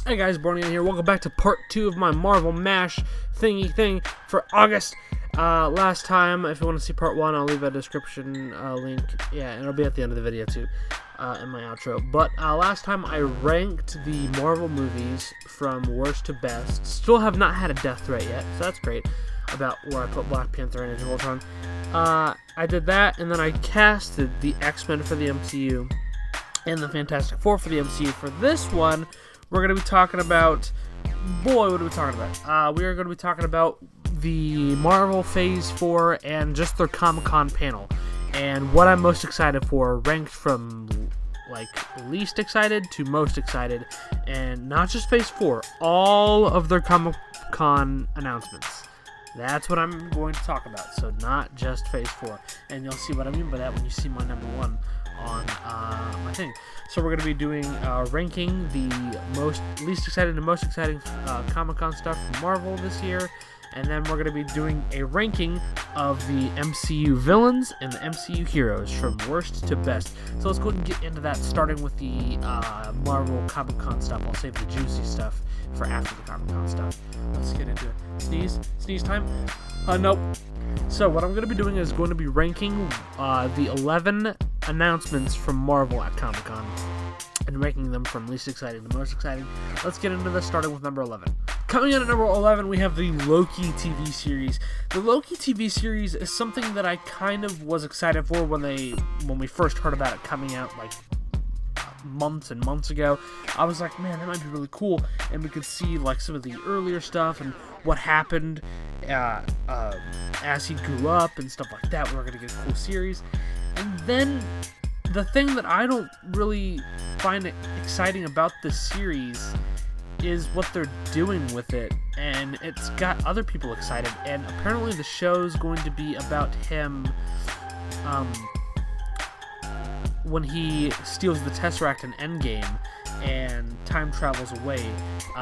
Hey guys, Barney here. Welcome back to part 2 of my Marvel MASH thingy thing for August. Last time, if you want to see part 1, I'll leave a description link. Yeah, and it'll be at the end of the video too, in my outro. But last time I ranked the Marvel movies from worst to best. Still have not had a death threat yet, so that's great. About where I put Black Panther and Age of Ultron. I did that, and then I casted the X-Men for the MCU and the Fantastic Four for the MCU. For this one, we're going to be talking about, what are we talking about? We are going to be talking about the Marvel Phase 4 and just their Comic-Con panel. And what I'm most excited for, ranked from, like, least excited to most excited. And not just Phase 4, all of their Comic-Con announcements. That's what I'm going to talk about, so not just Phase 4. And you'll see what I mean by that when you see my number 1 on my thing. So we're going to be doing ranking the least excited and most exciting Comic-Con stuff from Marvel this year, and then we're going to be doing a ranking of the MCU villains and the MCU heroes from worst to best. So let's go ahead and get into that, starting with the Marvel Comic-Con stuff. I'll save the juicy stuff for after the Comic-Con stuff. Let's get into it. Sneeze time? Nope. So what I'm going to be doing is going to be ranking the 11 announcements from Marvel at Comic-Con and ranking them from least exciting to most exciting. Let's get into this, starting with number 11. Coming in at number 11, we have the Loki TV series. The Loki TV series is something that I kind of was excited for when we first heard about it coming out, like months and months ago. I was like, man, that might be really cool, and we could see like some of the earlier stuff and what happened as he grew up and stuff like that. We were gonna get a cool series. And then the thing that I don't really find exciting about this series is what they're doing with it, and it's got other people excited. And apparently the show's going to be about him when he steals the Tesseract in Endgame and time travels away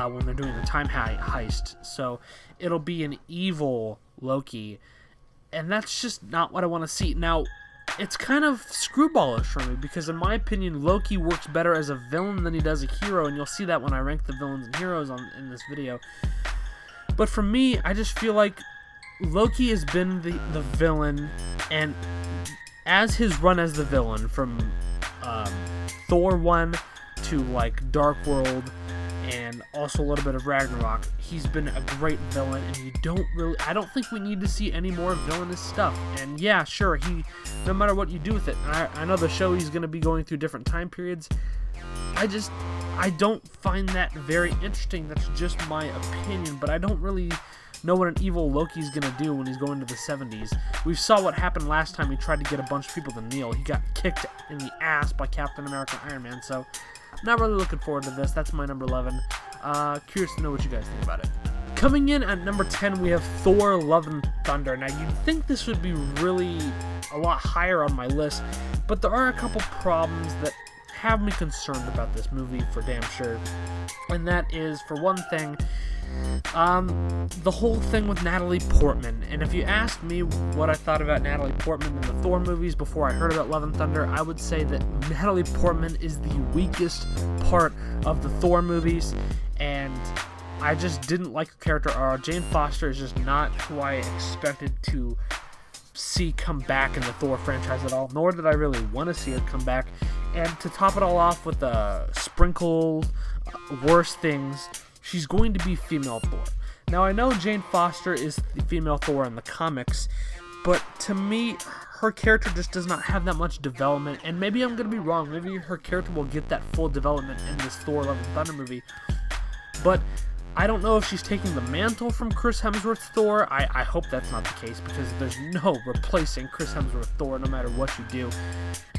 when they're doing the time heist. So it'll be an evil Loki, and that's just not what I want to see. Now, it's kind of screwballish for me, because in my opinion, Loki works better as a villain than he does a hero, and you'll see that when I rank the villains and heroes in this video. But for me, I just feel like Loki has been the villain, and as his run as the villain from Thor 1 to like Dark World and also a little bit of Ragnarok, he's been a great villain, and I don't think we need to see any more villainous stuff. And yeah, sure, no matter what you do with it, I know the show he's going to be going through different time periods. I don't find that very interesting. That's just my opinion, but I don't really know what an evil Loki's going to do when he's going to the 70s. We saw what happened last time he tried to get a bunch of people to kneel. He got kicked in the ass by Captain America and Iron Man, so not really looking forward to this. That's my number 11. Curious to know what you guys think about it. Coming in at number 10, we have Thor: Love and Thunder. Now, you'd think this would be really a lot higher on my list, but there are a couple problems that have me concerned about this movie for damn sure. And that is, for one thing, the whole thing with Natalie Portman. And if you asked me what I thought about Natalie Portman in the Thor movies before I heard about Love and Thunder, I would say that Natalie Portman is the weakest part of the Thor movies, and I just didn't like the character. Jane Foster is just not who I expected to see come back in the Thor franchise at all, nor did I really want to see her come back. And to top it all off with the sprinkle worse things, she's going to be female Thor. Now, I know Jane Foster is the female Thor in the comics, but to me, her character just does not have that much development. And maybe I'm going to be wrong. Maybe her character will get that full development in this Thor: Love and Thunder movie. But I don't know if she's taking the mantle from Chris Hemsworth's Thor. I hope that's not the case, because there's no replacing Chris Hemsworth Thor no matter what you do.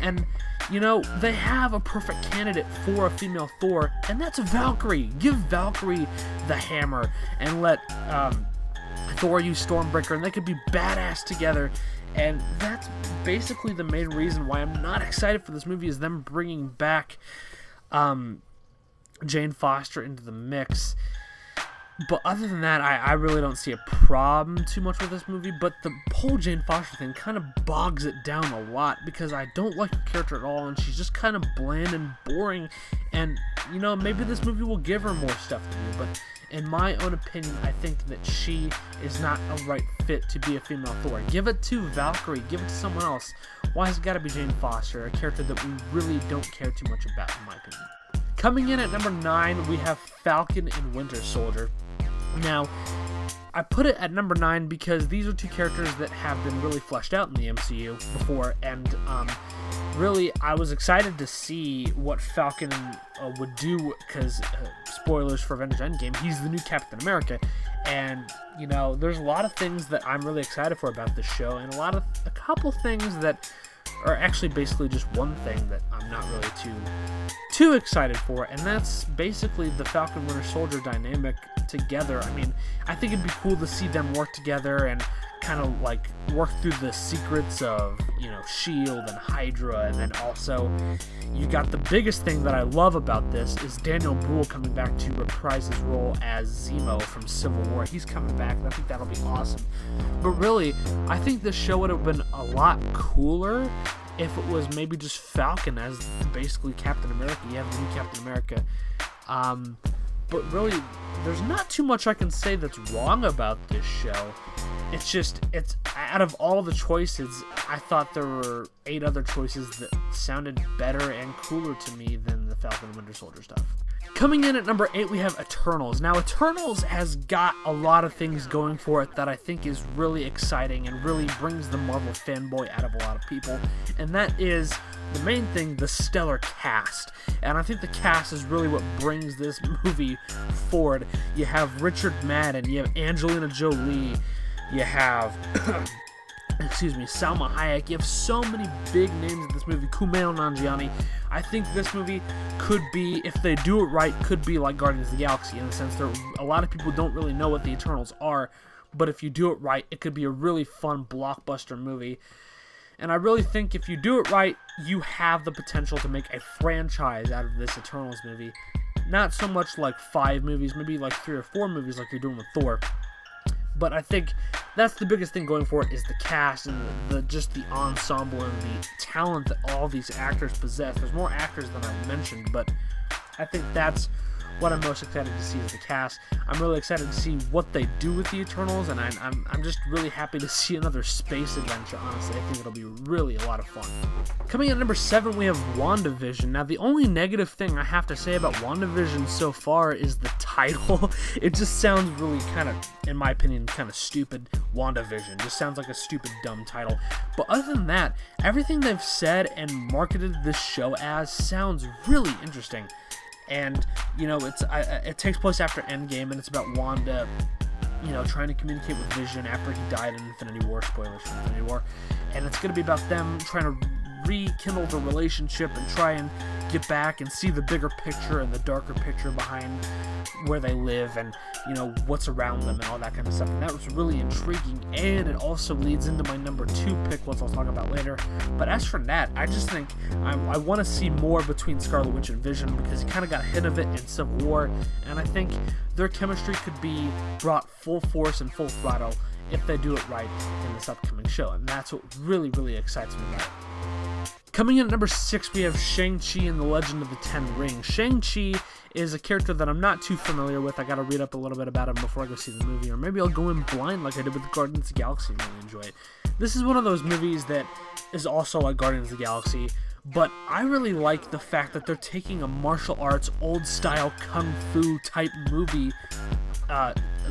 And, you know, they have a perfect candidate for a female Thor, and that's Valkyrie. Give Valkyrie the hammer and let Thor use Stormbreaker, and they could be badass together. And that's basically the main reason why I'm not excited for this movie, is them bringing back Jane Foster into the mix. But other than that, I really don't see a problem too much with this movie, but the whole Jane Foster thing kind of bogs it down a lot, because I don't like the character at all, and she's just kind of bland and boring, and, you know, maybe this movie will give her more stuff to do, but in my own opinion, I think that she is not a right fit to be a female Thor. Give it to Valkyrie, give it to someone else. Why has it got to be Jane Foster, a character that we really don't care too much about, in my opinion? Coming in at number 9, we have Falcon and Winter Soldier. Now, I put it at number 9 because these are two characters that have been really fleshed out in the MCU before, and really, I was excited to see what Falcon would do, because, spoilers for Avengers Endgame, he's the new Captain America, and, you know, there's a lot of things that I'm really excited for about this show, and a couple things that are actually basically just one thing that I'm not really too excited for, and that's basically the Falcon Winter Soldier dynamic together. I mean, I think it'd be cool to see them work together and kind of like work through the secrets of, you know, S.H.I.E.L.D. and Hydra, and then also you got the biggest thing that I love about this is Daniel Bruhl coming back to reprise his role as Zemo from Civil War. He's coming back, and I think that'll be awesome. But really, I think this show would have been a lot cooler if it was maybe just Falcon as basically Captain America. You have the new Captain America. But really, there's not too much I can say that's wrong about this show. It's just, it's out of all the choices, I thought there were 8 other choices that sounded better and cooler to me than the Falcon and Winter Soldier stuff. Coming in at number 8, we have Eternals. Now, Eternals has got a lot of things going for it that I think is really exciting and really brings the Marvel fanboy out of a lot of people, and that is the main thing, the stellar cast. And I think the cast is really what brings this movie forward. You have Richard Madden, you have Angelina Jolie, you have Salma Hayek. You have so many big names in this movie. Kumail Nanjiani. I think this movie could be, if they do it right, could be like Guardians of the Galaxy, in the sense that a lot of people don't really know what the Eternals are, but if you do it right, it could be a really fun blockbuster movie. And I really think if you do it right, you have the potential to make a franchise out of this Eternals movie. Not so much like 5 movies, maybe like 3 or 4 movies like you're doing with Thor. But I think that's the biggest thing going for it, is the cast and just the ensemble and the talent that all these actors possess. There's more actors than I mentioned, but I think that's what I'm most excited to see is the cast. I'm really excited to see what they do with the Eternals, and I'm just really happy to see another space adventure, honestly. I think it'll be really a lot of fun. Coming in at number 7, we have WandaVision. Now, the only negative thing I have to say about WandaVision so far is the title. It just sounds really kind of, in my opinion, kind of stupid. WandaVision just sounds like a stupid, dumb title. But other than that, everything they've said and marketed this show as sounds really interesting. And, you know, it takes place after Endgame, and it's about Wanda, you know, trying to communicate with Vision after he died in Infinity War. Spoilers for Infinity War. And it's going to be about them trying to rekindle the relationship and try and get back and see the bigger picture and the darker picture behind where they live and, you know, what's around them and all that kind of stuff. And that was really intriguing, and it also leads into my number 2 pick, which I'll talk about later. But as for that, I just think I want to see more between Scarlet Witch and Vision, because he kind of got a hit of it in Civil War, and I think their chemistry could be brought full force and full throttle if they do it right in this upcoming show, and that's what really, really excites me about it. Coming in at number 6, we have Shang-Chi and the Legend of the Ten Rings. Shang-Chi is a character that I'm not too familiar with. I gotta read up a little bit about him before I go see the movie, or maybe I'll go in blind like I did with Guardians of the Galaxy and really enjoy it. This is one of those movies that is also like Guardians of the Galaxy, but I really like the fact that they're taking a martial arts, old-style kung fu type movie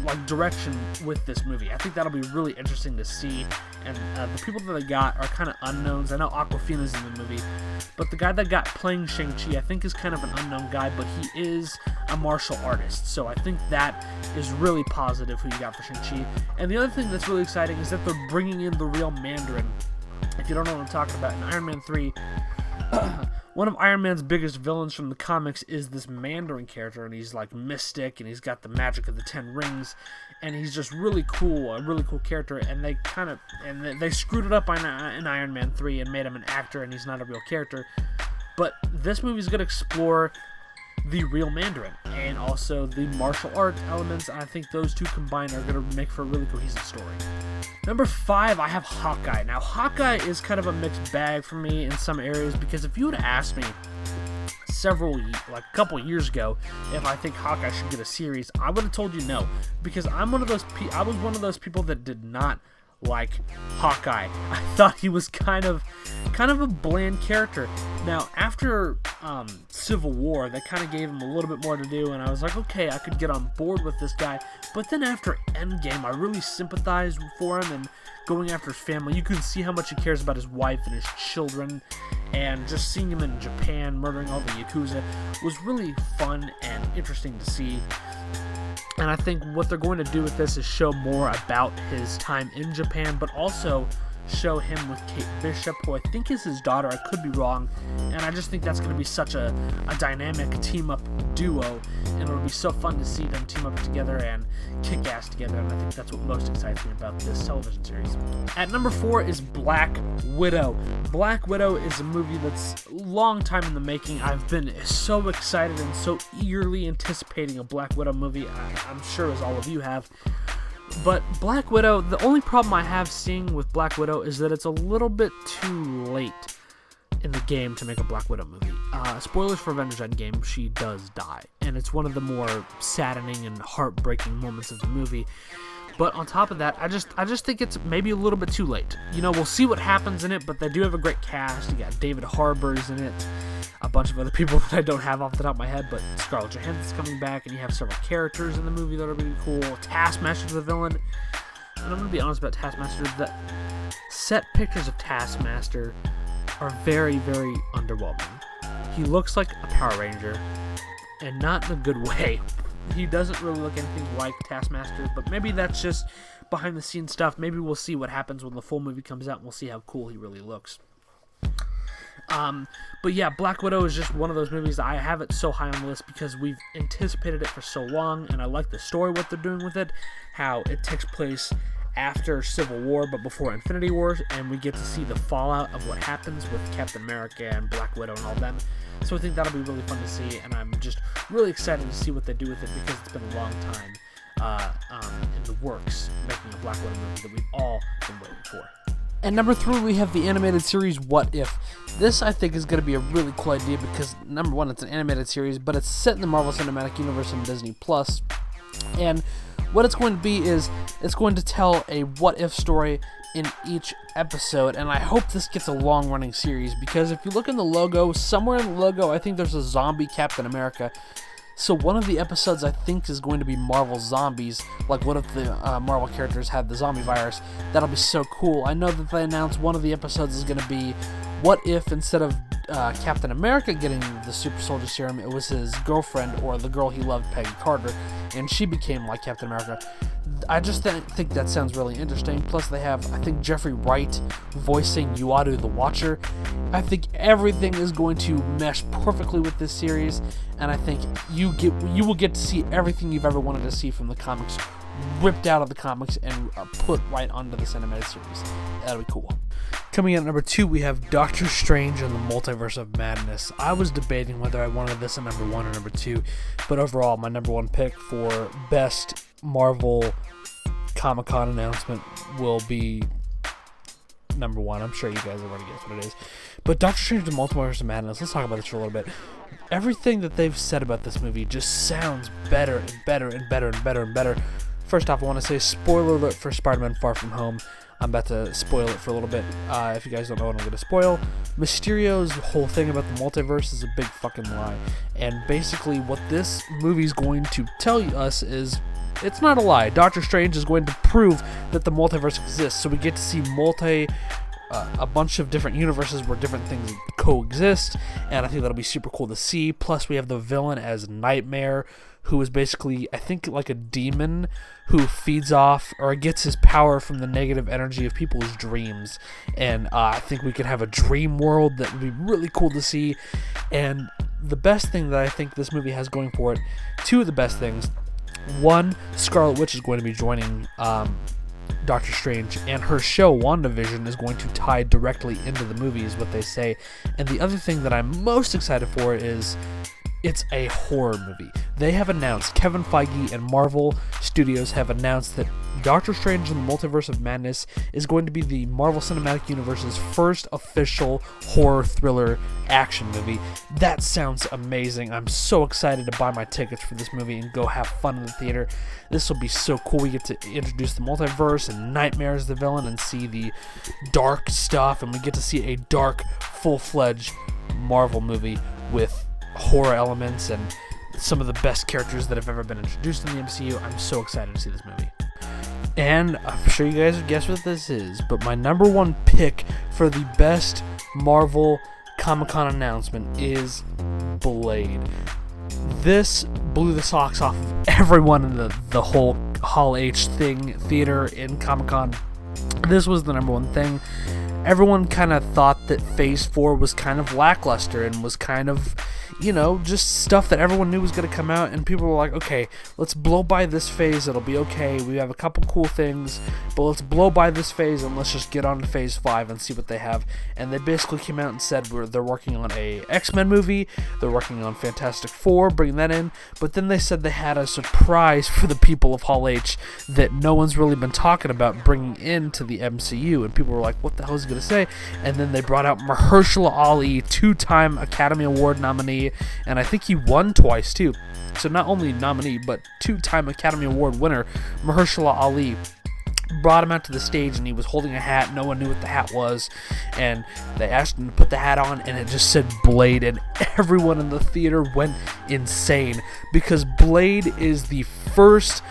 like direction with this movie. I think that'll be really interesting to see, and the people that they got are kind of unknowns. I know Awkwafina's in the movie, but the guy that got playing Shang-Chi I think is kind of an unknown guy, but he is a martial artist, so I think that is really positive who you got for Shang-Chi. And the other thing that's really exciting is that they're bringing in the real Mandarin. If you don't know what I'm talking about, in Iron Man 3, one of Iron Man's biggest villains from the comics is this Mandarin character, and he's like mystic, and he's got the magic of the 10 rings, and he's just really cool, a really cool character, and they screwed it up in Iron Man 3 and made him an actor, and he's not a real character. But this movie's going to explore the real Mandarin, and also the martial arts elements. I think those two combined are going to make for a really cohesive story. Number 5, I have Hawkeye. Now, Hawkeye is kind of a mixed bag for me in some areas, because if you would have asked me a couple years ago if I think Hawkeye should get a series, I would have told you no, because I was one of those people that did not like Hawkeye. I thought he was kind of a bland character. Now, after Civil War, they kind of gave him a little bit more to do, and I was like, okay, I could get on board with this guy. But then after Endgame, I really sympathized for him, and going after his family, you can see how much he cares about his wife and his children, and just seeing him in Japan murdering all the Yakuza was really fun and interesting to see. And I think what they're going to do with this is show more about his time in Japan, but also show him with Kate Bishop, who I think is his daughter. I could be wrong. And I just think that's going to be such a dynamic team-up duo, and it'll be so fun to see them team up together and kick ass together, and I think that's what most excites me about this television series. At number 4 is Black Widow. Black Widow is a movie that's a long time in the making. I've been so excited and so eagerly anticipating a Black Widow movie, I'm sure as all of you have. But Black Widow, the only problem I have seeing with Black Widow is that it's a little bit too late in the game to make a Black Widow movie. Spoilers for Avengers Endgame, she does die, and it's one of the more saddening and heartbreaking moments of the movie. But on top of that, I just think it's maybe a little bit too late. You know, we'll see what happens in it, but they do have a great cast. You got David Harbour's in it, a bunch of other people that I don't have off the top of my head, but Scarlett Johansson's coming back, and you have several characters in the movie that are really cool. Taskmaster's the villain, and I'm going to be honest about Taskmaster. The set pictures of Taskmaster are very, very underwhelming. He looks like a Power Ranger, and not in a good way. He doesn't really look anything like Taskmaster, but maybe that's just behind the scenes stuff. Maybe we'll see what happens when the full movie comes out, and we'll see how cool he really looks. But yeah, Black Widow is just one of those movies that I have it so high on the list because we've anticipated it for so long, and I like the story, what they're doing with it, how it takes place after Civil War but before Infinity War, and we get to see the fallout of what happens with Captain America and Black Widow and all them. So I think that'll be really fun to see, and I'm just really excited to see what they do with it because it's been a long time in the works, making a Black Widow movie that we've all been waiting for. And number 3, we have the animated series What If. This, I think, is going to be a really cool idea because, number 1, it's an animated series, but it's set in the Marvel Cinematic Universe on Disney+. And what it's going to be is it's going to tell a what-if story in each episode, and I hope this gets a long-running series because if you look in the logo, somewhere in the logo, I think there's a zombie Captain America. So one of the episodes I think is going to be Marvel Zombies, like what if the Marvel characters had the zombie virus. That'll be so cool. I know that they announced one of the episodes is going to be what if instead of Captain America getting the super soldier serum, it was his girlfriend or the girl he loved, Peggy Carter, and she became like Captain America. I just think that sounds really interesting. Plus they have, I think, Jeffrey Wright voicing Uatu the Watcher. I think everything is going to mesh perfectly with this series, and I think you will get to see everything you've ever wanted to see from the comics ripped out of the comics and put right onto the cinematic series. That'll be cool. Coming in at number 2, we have Doctor Strange and the Multiverse of Madness. I was debating whether I wanted this at number 1 or number 2, but overall, my number 1 pick for best Marvel Comic-Con announcement will be number 1. I'm sure you guys have already guessed what it is. But Doctor Strange and the Multiverse of Madness, let's talk about this for a little bit. Everything that they've said about this movie just sounds better and better and better and better and better. First off, I want to say spoiler alert for Spider-Man Far From Home. I'm about to spoil it for a little bit. If you guys don't know what I'm going to spoil, Mysterio's whole thing about the multiverse is a big fucking lie. And basically what this movie's going to tell us is it's not a lie. Doctor Strange is going to prove that the multiverse exists. So we get to see a bunch of different universes where different things coexist, and I think that'll be super cool to see. Plus, we have the villain as Nightmare, who is basically, I think, like a demon who feeds off or gets his power from the negative energy of people's dreams. And I think we could have a dream world that would be really cool to see. And the best thing that I think this movie has going for it, 2 of the best things. 1, Scarlet Witch is going to be joining Doctor Strange, and her show WandaVision is going to tie directly into the movie is what they say. And the other thing that I'm most excited for is It's a horror movie. They have announced, Kevin Feige and Marvel Studios have announced that Doctor Strange in the Multiverse of Madness is going to be the Marvel Cinematic Universe's first official horror thriller action movie. That sounds amazing. I'm so excited to buy my tickets for this movie and go have fun in the theater. This will be so cool. We get to introduce the multiverse and Nightmare as the villain and see the dark stuff, and we get to see a dark, full-fledged Marvel movie with horror elements and some of the best characters that have ever been introduced in the MCU. I'm so excited to see this movie. And I'm sure you guys have guessed what this is, but my number one pick for the best Marvel Comic-Con announcement is Blade. This blew the socks off of everyone in the whole Hall H theater in Comic-Con. This was the number one thing. Everyone kind of thought that Phase 4 was kind of lackluster and was kind of, just stuff that everyone knew was going to come out, and people were like, okay, let's blow by this phase, it'll be okay, we have a couple cool things, but let's blow by this phase and let's just get on to Phase 5 and see what they have. And they basically came out and said they're working on a X-Men movie, they're working on Fantastic Four, bringing that in, but then they said they had a surprise for the people of Hall H that no one's really been talking about bringing into the MCU, and people were like, what the hell is he going to say? And then they brought out Mahershala Ali, 2-time Academy Award nominee, and I think he won twice too. So not only nominee, but 2-time Academy Award winner, Mahershala Ali, brought him out to the stage, and he was holding a hat. No one knew what the hat was, and they asked him to put the hat on, and it just said Blade, and everyone in the theater went insane, because Blade is the first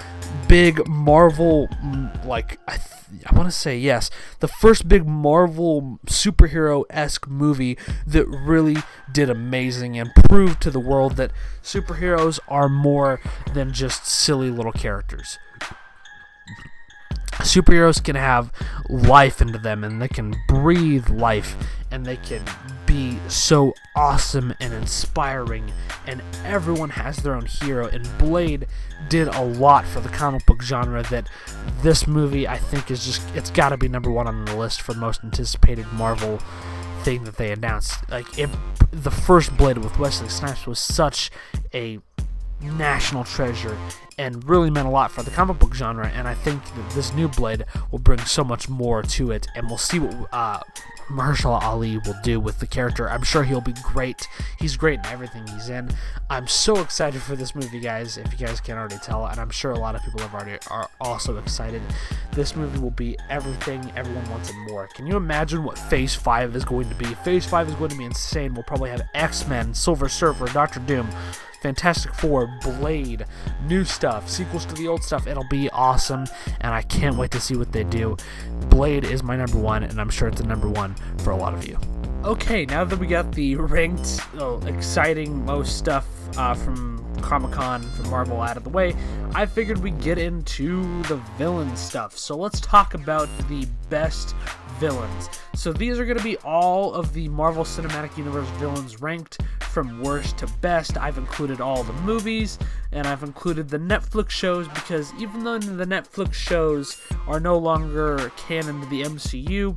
big Marvel, I want to say yes, the first big Marvel superhero-esque movie that really did amazing and proved to the world that superheroes are more than just silly little characters. Superheroes can have life into them, and they can breathe life, and they can be so awesome and inspiring, and everyone has their own hero, and Blade did a lot for the comic book genre that this movie, I think, is just, it's got to be number one on the list for the most anticipated Marvel thing that they announced. The first Blade with Wesley Snipes was such a national treasure and really meant a lot for the comic book genre, and I think that this new Blade will bring so much more to it, and we'll see what Mahershala Ali will do with the character. I'm sure he'll be great. He's great in everything he's in. I'm so excited for this movie, guys, if you guys can't already tell, and I'm sure a lot of people are also excited. This movie will be everything everyone wants and more. Can you imagine what Phase 5 is going to be? Phase 5 is going to be insane. We'll probably have X-Men, Silver Surfer, Doctor Doom, Fantastic Four, Blade, new stuff, sequels to the old stuff. It'll be awesome, and I can't wait to see what they do. Blade is my number one, and I'm sure it's the number one for a lot of you. Okay, now that we got the ranked, exciting most stuff from Comic-Con, from Marvel out of the way, I figured we'd get into the villain stuff. So let's talk about the best villains. So these are going to be all of the Marvel Cinematic Universe villains ranked from worst to best. I've included all the movies, and I've included the Netflix shows, because even though the Netflix shows are no longer canon to the MCU,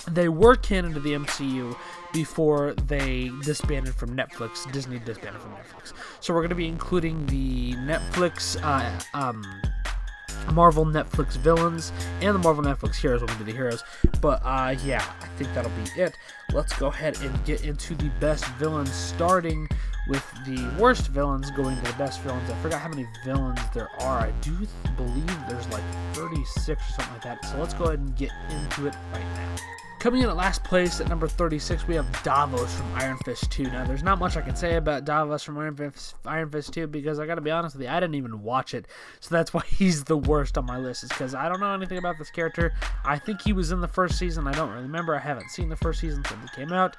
they were canon to the MCU before they disbanded from Netflix. Disney disbanded from Netflix. So we're going to be including the Netflix Marvel Netflix villains and the Marvel Netflix heroes when we do the heroes. But yeah, I think that'll be it. Let's go ahead and get into the best villains, starting with the worst villains going to the best villains. I forgot how many villains there are. I do believe there's like 36 or something like that. So let's go ahead and get into it right now. Coming in at last place at number 36, we have Davos from Iron Fist 2. Now, there's not much I can say about Davos from Iron Fist 2, because I gotta be honest with you, I didn't even watch it. So that's why he's the worst on my list, is because I don't know anything about this character. I think he was in the first season. I don't really remember. I haven't seen the first season since it came out.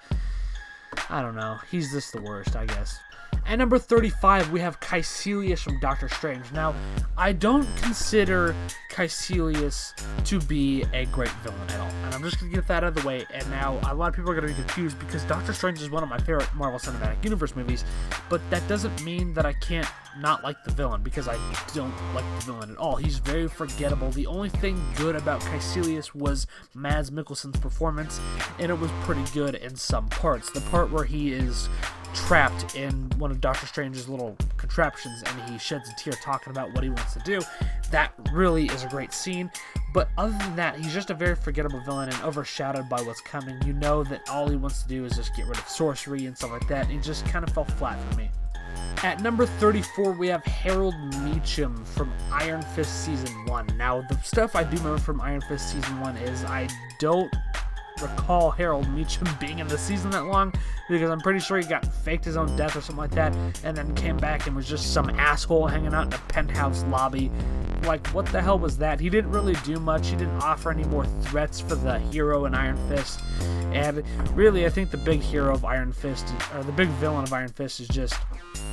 I don't know. He's just the worst, I guess. At number 35, we have Caecilius from Doctor Strange. Now, I don't consider Caecilius to be a great villain at all, and I'm just going to get that out of the way. And now, a lot of people are going to be confused, because Doctor Strange is one of my favorite Marvel Cinematic Universe movies, but that doesn't mean that I can't not like the villain, because I don't like the villain at all. He's very forgettable. The only thing good about Caecilius was Mads Mikkelsen's performance, and it was pretty good in some parts. The part where he is trapped in one of Doctor Strange's little contraptions, and he sheds a tear talking about what he wants to do. That really is a great scene. But other than that, he's just a very forgettable villain and overshadowed by what's coming. You know that all he wants to do is just get rid of sorcery and stuff like that, and he just kind of fell flat for me. At number 34, we have Harold Meacham from Iron Fist Season 1. Now, the stuff I do remember from Iron Fist Season 1 is I don't recall Harold Meacham being in the season that long, because I'm pretty sure he got faked his own death or something like that, and then came back and was just some asshole hanging out in a penthouse lobby. Like, what the hell was that? He didn't really do much. He didn't offer any more threats for the hero in Iron Fist. And really, I think the big hero of Iron Fist, or the big villain of Iron Fist, is just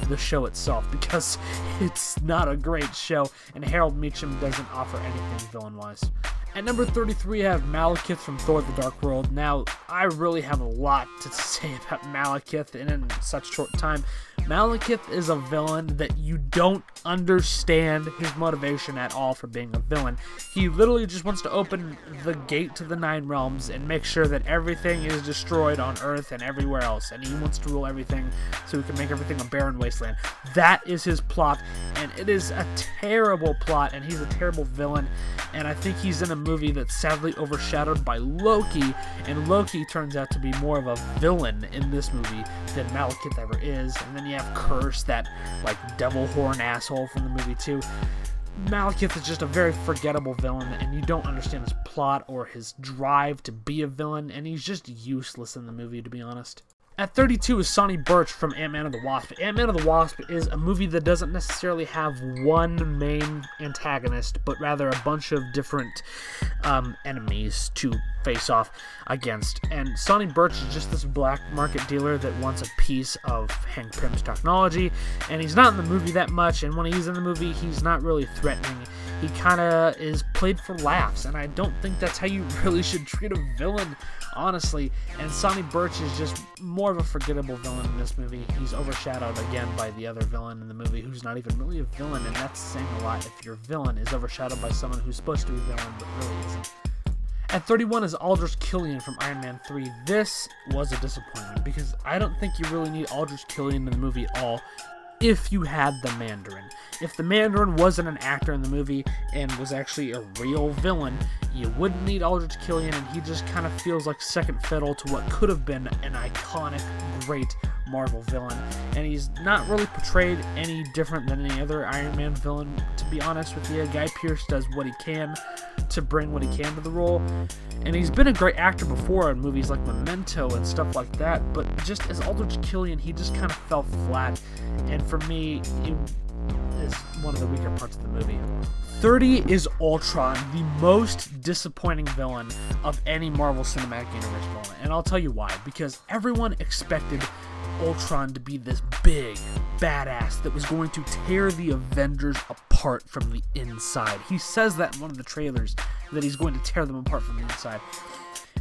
the show itself, because it's not a great show, and Harold Meacham doesn't offer anything villain-wise. At number 33, I have Malekith from Thor: The Dark World. Now, I really have a lot to say about Malekith in such short time. Malekith is a villain that you don't understand his motivation at all for being a villain. He literally just wants to open the gate to the Nine Realms and make sure that everything is destroyed on Earth and everywhere else, and he wants to rule everything so he can make everything a barren wasteland. That is his plot, and it is a terrible plot, and he's a terrible villain, and I think he's in a movie that's sadly overshadowed by Loki, and Loki turns out to be more of a villain in this movie than Malekith ever is. And then you have Curse, that like devil horn asshole from the movie too. Malekith is just a very forgettable villain, and you don't understand his plot or his drive to be a villain, and he's just useless in the movie, to be honest. At 32 is Sonny Burch from Ant-Man and the Wasp. Ant-Man and the Wasp is a movie that doesn't necessarily have one main antagonist, but rather a bunch of different enemies to face off against. And Sonny Burch is just this black market dealer that wants a piece of Hank Pym's technology, and he's not in the movie that much, and when he's in the movie, he's not really threatening. He kind of is played for laughs, and I don't think that's how you really should treat a villain, honestly. And Sonny Burch is just more of a forgettable villain in this movie. He's overshadowed again by the other villain in the movie, who's not even really a villain, and that's saying a lot if your villain is overshadowed by someone who's supposed to be a villain but really isn't. At 31 is Aldrich Killian from Iron Man 3. This was a disappointment, because I don't think you really need Aldrich Killian in the movie at all if you had the Mandarin. If the Mandarin wasn't an actor in the movie and was actually a real villain, you wouldn't need Aldrich Killian, and he just kind of feels like second fiddle to what could have been an iconic, great Marvel villain. And he's not really portrayed any different than any other Iron Man villain, to be honest with you. Guy Pearce does what he can to bring what he can to the role, and he's been a great actor before in movies like Memento and stuff like that, but just as Aldrich Killian, he just kind of fell flat, and for me, it is one of the weaker parts of the movie. 30 is Ultron, the most disappointing villain of any Marvel Cinematic Universe villain, and I'll tell you why. Because everyone expected Ultron to be this big badass that was going to tear the Avengers apart from the inside. He says that in one of the trailers, that he's going to tear them apart from the inside.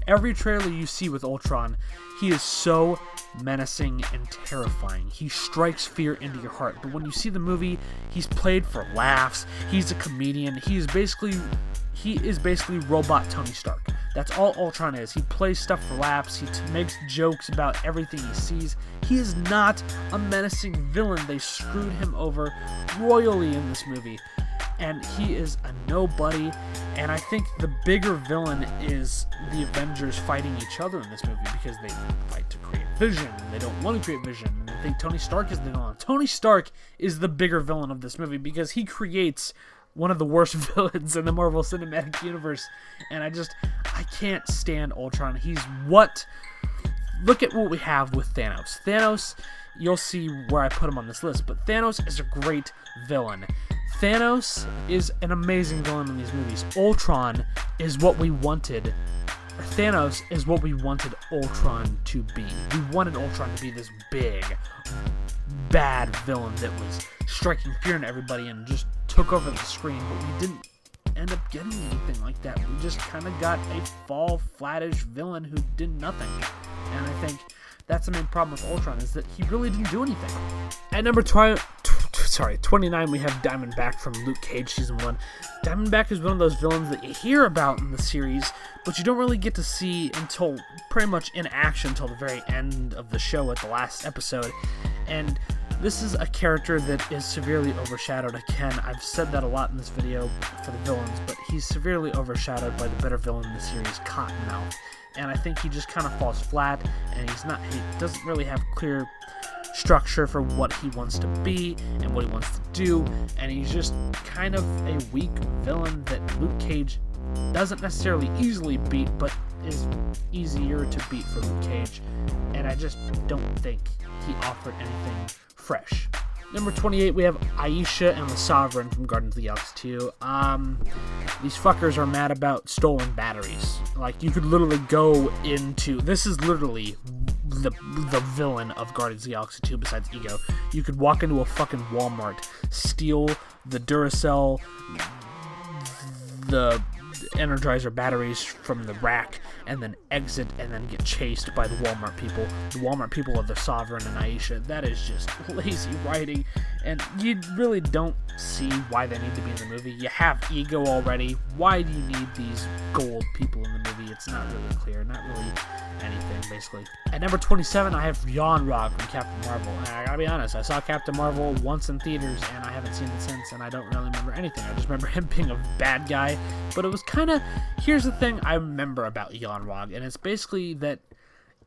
Every trailer you see with Ultron, he is so menacing and terrifying. He strikes fear into your heart. But when you see the movie, he's played for laughs. He's a comedian. He is basically robot Tony Stark. That's all Ultron is. He plays stuff for laughs. He makes jokes about everything he sees. He is not a menacing villain. They screwed him over royally in this movie. And he is a nobody. And I think the bigger villain is the Avengers fighting each other in this movie, because they fight to create Vision. They don't want to create Vision. And I think Tony Stark is the villain. Tony Stark is the bigger villain of this movie, because he creates one of the worst villains in the Marvel Cinematic Universe. And I can't stand Ultron. Look at what we have with Thanos. Thanos, you'll see where I put him on this list, but Thanos is a great villain. Thanos is an amazing villain in these movies. Ultron is what we wanted. Thanos is what we wanted Ultron to be. We wanted Ultron to be this big, bad villain that was striking fear into everybody and just took over the screen, but we didn't end up getting anything like that. We just kind of got a flattish villain who did nothing. And I think that's the main problem with Ultron, is that he really didn't do anything. At number 29 29, we have Diamondback from Luke Cage Season 1. Diamondback is one of those villains that you hear about in the series, but you don't really get to see until pretty much in action until the very end of the show at the last episode. And this is a character that is severely overshadowed. Again, I've said that a lot in this video for the villains, but he's severely overshadowed by the better villain in the series, Cottonmouth. And I think he just kind of falls flat, and he doesn't really have clear structure for what he wants to be and what he wants to do, and he's just kind of a weak villain that Luke Cage doesn't necessarily easily beat, but is easier to beat for Luke Cage, and I just don't think he offered anything fresh. Number 28, we have Aisha and the Sovereign from Guardians of the Galaxy 2. These fuckers are mad about stolen batteries. Like, you could literally go into... This is literally the villain of Guardians of the Galaxy 2 besides Ego. You could walk into a fucking Walmart, steal the Duracell, the Energizer batteries from the rack, and then exit and then get chased by the Walmart people. The Walmart people are the Sovereign and Aisha. That is just lazy writing, and you really don't see why they need to be in the movie. You have Ego already. Why do you need these gold people in the movie? It's not really clear. Not really anything, basically. At number 27, I have Yon-Rogg from Captain Marvel. And I gotta be honest, I saw Captain Marvel once in theaters, and I haven't seen it since, and I don't really remember anything. I just remember him being a bad guy, but it was kind of... Here's the thing I remember about Yon-Rogg, and it's basically that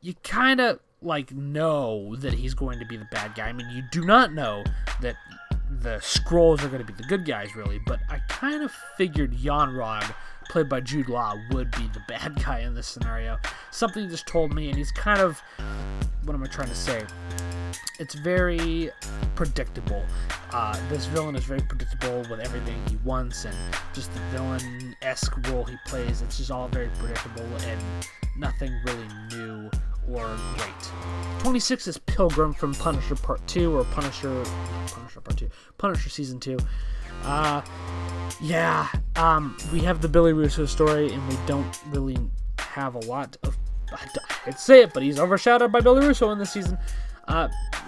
you kind of, like, know that he's going to be the bad guy. I mean, you do not know that the Skrulls are going to be the good guys, really, but I kind of figured Yon-Rogg, played by Jude Law, would be the bad guy in this scenario. Something just told me, and he's kind of... What am I trying to say? It's very predictable. This villain is very predictable with everything he wants, and just the villain-esque role he plays. It's just all very predictable and nothing really new or great. 26 is Pilgrim from Punisher Part 2, or Punisher Season 2. We have the Billy Russo story, and we don't really have a lot of... I'd say it, but he's overshadowed by Billy Russo in this season.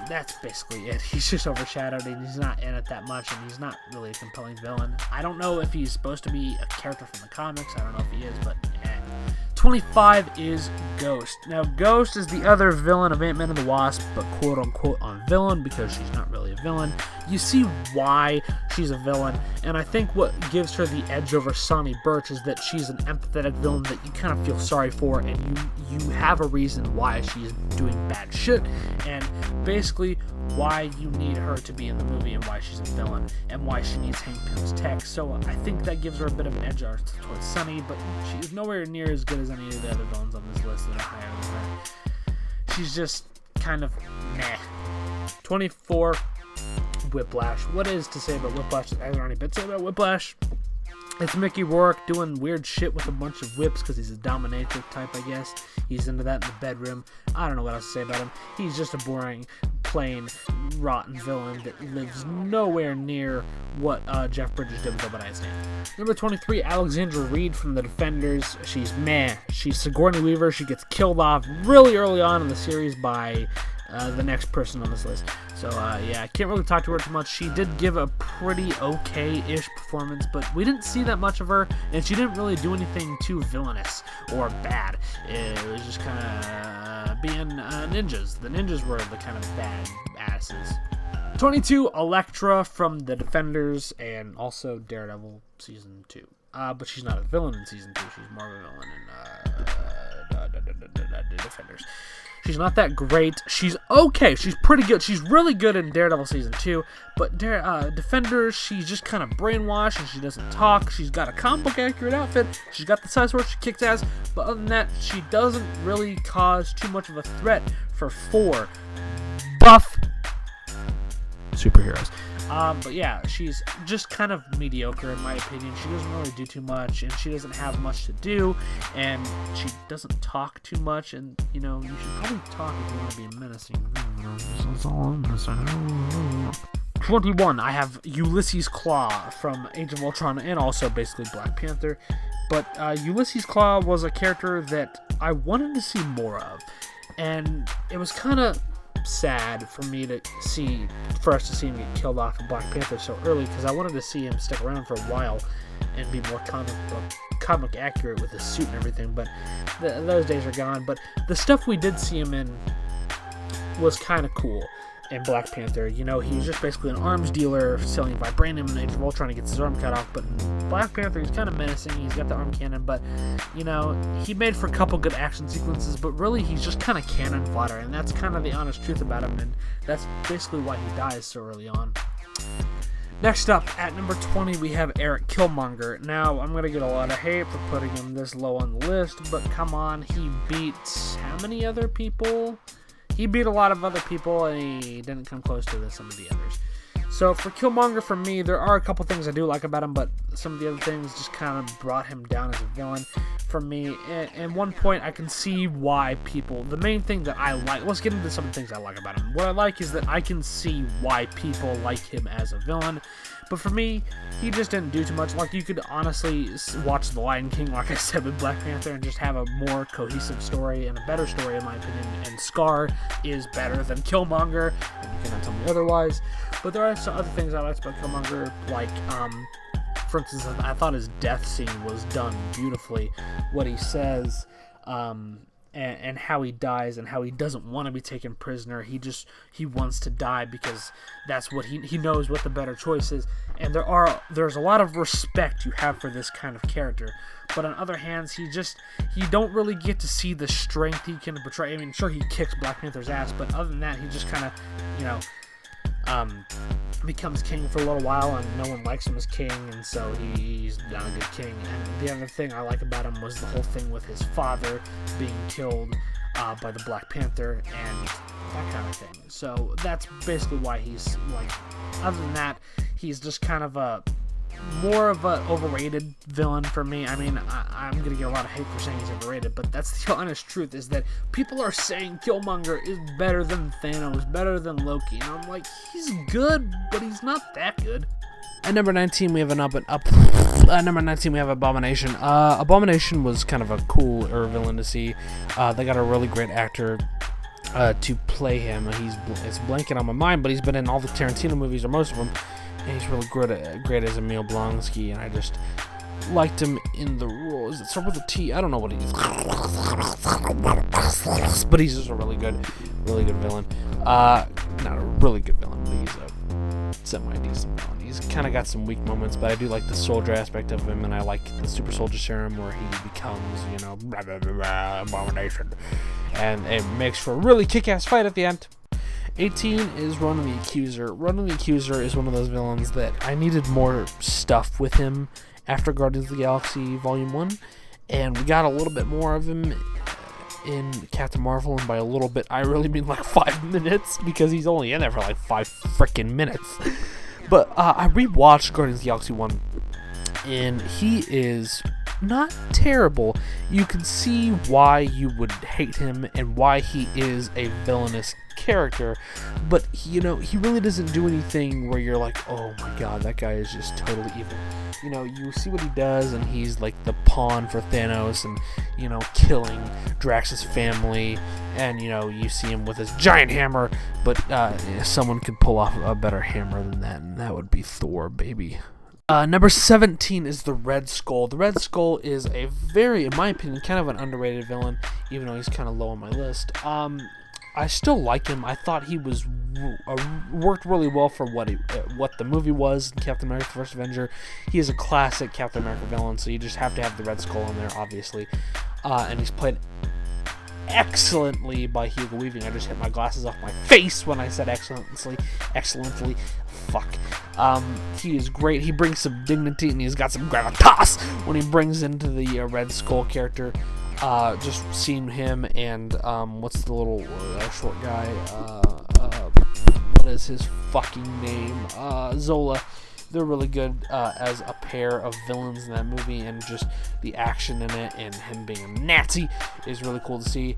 That's basically it. He's just overshadowed, and he's not in it that much, and he's not really a compelling villain. I don't know if he's supposed to be a character from the comics. I don't know if he is, but 25 is Ghost. Now, Ghost is the other villain of Ant-Man and the Wasp, but quote-unquote on villain, because she's not really a villain. You see why she's a villain, and I think what gives her the edge over Sonny Burch is that she's an empathetic villain that you kind of feel sorry for, and you have a reason why she's doing bad shit, and basically why you need her to be in the movie, and why she's a villain, and why she needs Hank Pym's tech. So I think that gives her a bit of an edge towards Sonny, but she's nowhere near as good as any of the other villains on this list that are higher than her. She's just kind of meh. 24, Whiplash. What is to say about Whiplash? I've already been saying about Whiplash. It's Mickey Rourke doing weird shit with a bunch of whips because he's a dominatrix type, I guess. He's into that in the bedroom. I don't know what else to say about him. He's just a boring, plain, rotten villain that lives nowhere near what Jeff Bridges did with Albert Einstein. Number 23, Alexandra Reed from The Defenders. She's meh. She's Sigourney Weaver. She gets killed off really early on in the series by the next person on this list. So, I can't really talk to her too much. She did give a pretty okay-ish performance, but we didn't see that much of her, and she didn't really do anything too villainous or bad. It was just kind of being ninjas. The ninjas were the kind of bad asses. 22, Elektra from The Defenders, and also Daredevil Season 2. But she's not a villain in Season 2. She's more of a villain in The Defenders. She's not that great. She's okay. She's pretty good. She's really good in Daredevil Season 2. But Defenders, she's just kind of brainwashed, and she doesn't talk. She's got a comic book accurate outfit. She's got the size sword. She kicks ass. But other than that, she doesn't really cause too much of a threat for 4 buff superheroes. But yeah, she's just kind of mediocre in my opinion. She doesn't really do too much, and she doesn't have much to do, and she doesn't talk too much, and, you know, you should probably talk if you want to be menacing. That's all I'm saying. 21, I have Ulysses Claw from Age of Ultron, and also basically Black Panther. But Ulysses Claw was a character that I wanted to see more of, and it was kind of sad for us to see him get killed off in Black Panther so early, because I wanted to see him stick around for a while and be more comic accurate with his suit and everything, but those days are gone. But the stuff we did see him in was kind of cool in Black Panther. He was just basically an arms dealer selling vibranium in Age of Ultron to get his arm cut off. But in Black Panther, he's kind of menacing. He's got the arm cannon, but he made for a couple good action sequences, but really he's just kind of cannon fodder, and that's kind of the honest truth about him, and that's basically why he dies so early on. Next up, at number 20, we have Eric Killmonger. Now, I'm going to get a lot of hate for putting him this low on the list, but come on, he beat how many other people? He beat a lot of other people, and he didn't come close to some of the others. So for Killmonger, for me, there are a couple things I do like about him, but some of the other things just kind of brought him down as a villain for me. And one point, I can see why people... The main thing that I like... Let's get into some of the things I like about him. What I like is that I can see why people like him as a villain. But for me, he just didn't do too much. Like, you could honestly watch The Lion King, like I said, with Black Panther, and just have a more cohesive story and a better story, in my opinion. And Scar is better than Killmonger, and you cannot tell me otherwise. But there are some other things I liked about Killmonger, like, for instance, I thought his death scene was done beautifully. What he says, and how he dies, and how he doesn't want to be taken prisoner. He wants to die because that's what he knows what the better choice is. And there's a lot of respect you have for this kind of character. But on other hands, he don't really get to see the strength he can portray. I mean, sure, he kicks Black Panther's ass, but other than that, he just kind of, becomes king for a little while, and no one likes him as king, and so he's not a good king. And the other thing I like about him was the whole thing with his father being killed by the Black Panther and that kind of thing. So that's basically why he's, like, other than that, he's just kind of more of an overrated villain for me. I mean, I'm going to get a lot of hate for saying he's overrated, but that's the honest truth, is that people are saying Killmonger is better than Thanos, better than Loki, and I'm like, he's good, but he's not that good. At number 19, we have number 19, we have Abomination. Abomination was kind of a cooler villain to see. They got a really great actor to play him. It's blanking on my mind, but he's been in all the Tarantino movies, or most of them. And he's really great as Emil Blonsky, and I just liked him in the role. Does it start with a T? I don't know what he is. But he's just a really good villain. Not a really good villain, but he's a semi-decent villain. He's kind of got some weak moments, but I do like the soldier aspect of him, and I like the super soldier serum where he becomes, Abomination. And it makes for a really kick-ass fight at the end. 18 is Ronan the Accuser. Ronan the Accuser is one of those villains that I needed more stuff with him after Guardians of the Galaxy Volume 1, and we got a little bit more of him in Captain Marvel, and by a little bit, I really mean like 5 minutes, because he's only in there for like 5 freaking minutes. But I rewatched Guardians of the Galaxy 1, and he is not terrible. You can see why you would hate him and why he is a villainous character, but he really doesn't do anything where you're like, oh my god, that guy is just totally evil. You see what he does, and he's like the pawn for Thanos, and killing Drax's family, and you see him with his giant hammer, but someone could pull off a better hammer than that, and that would be Thor, baby. Number 17 is the Red Skull. The Red Skull is a very, in my opinion, kind of an underrated villain, even though he's kind of low on my list. I still like him. I thought he was worked really well for what the movie was, Captain America: The First Avenger. He is a classic Captain America villain, so you just have to have the Red Skull in there, obviously. And he's played excellently by Hugo Weaving. I just hit my glasses off my face when I said excellently. Fuck. He is great. He brings some dignity, and he's got some gravitas when he brings into the Red Skull character. Just seeing him and what's the little short guy? What is his fucking name? Zola. They're really good as a pair of villains in that movie, and just the action in it, and him being a Nazi is really cool to see.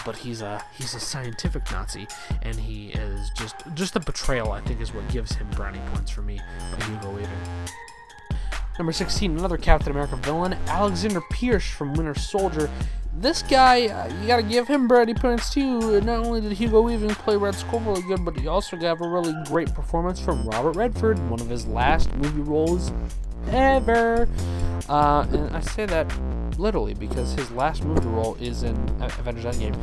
But he's a scientific Nazi, and he is just the betrayal, I think, is what gives him brownie points for me by Hugo Weaving. Number 16, another Captain America villain, Alexander Pierce from Winter Soldier. this guy, you gotta give him Brady points too. Not only did Hugo Weaving play Red Skull really good, but he also got a really great performance from Robert Redford, one of his last movie roles ever. And I say that literally because his last movie role is in Avengers Endgame.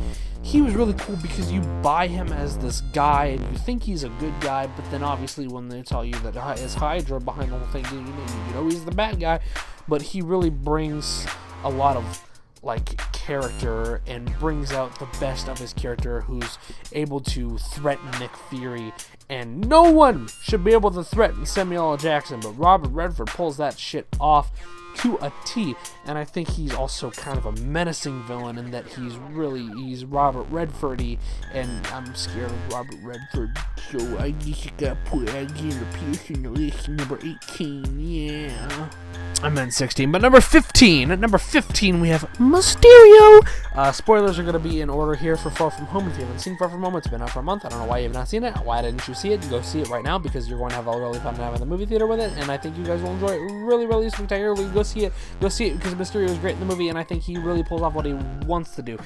He was really cool because you buy him as this guy and you think he's a good guy, but then obviously when they tell you that it's Hydra behind the whole thing, you know he's the bad guy. But he really brings a lot of character and brings out the best of his character, who's able to threaten Nick Fury, and no one should be able to threaten Samuel L. Jackson, but Robert Redford pulls that shit off to a T. And I think he's also kind of a menacing villain in that he's Robert Redford-y, and I'm scared of Robert Redford, so I just got put again in the list number 18. Yeah, I meant 16, but number 15. At number 15, we have Mysterio. Spoilers are going to be in order here for Far From Home. If you haven't seen Far From Home, it's been out for a month. I don't know why you have not seen it. Why didn't you see it? Go see it right now, because you're going to have a really fun time in the movie theater with it, and I think you guys will enjoy it really, really spectacularly. Go see it because Mysterio is great in the movie, and I think he really pulls off what he wants to do.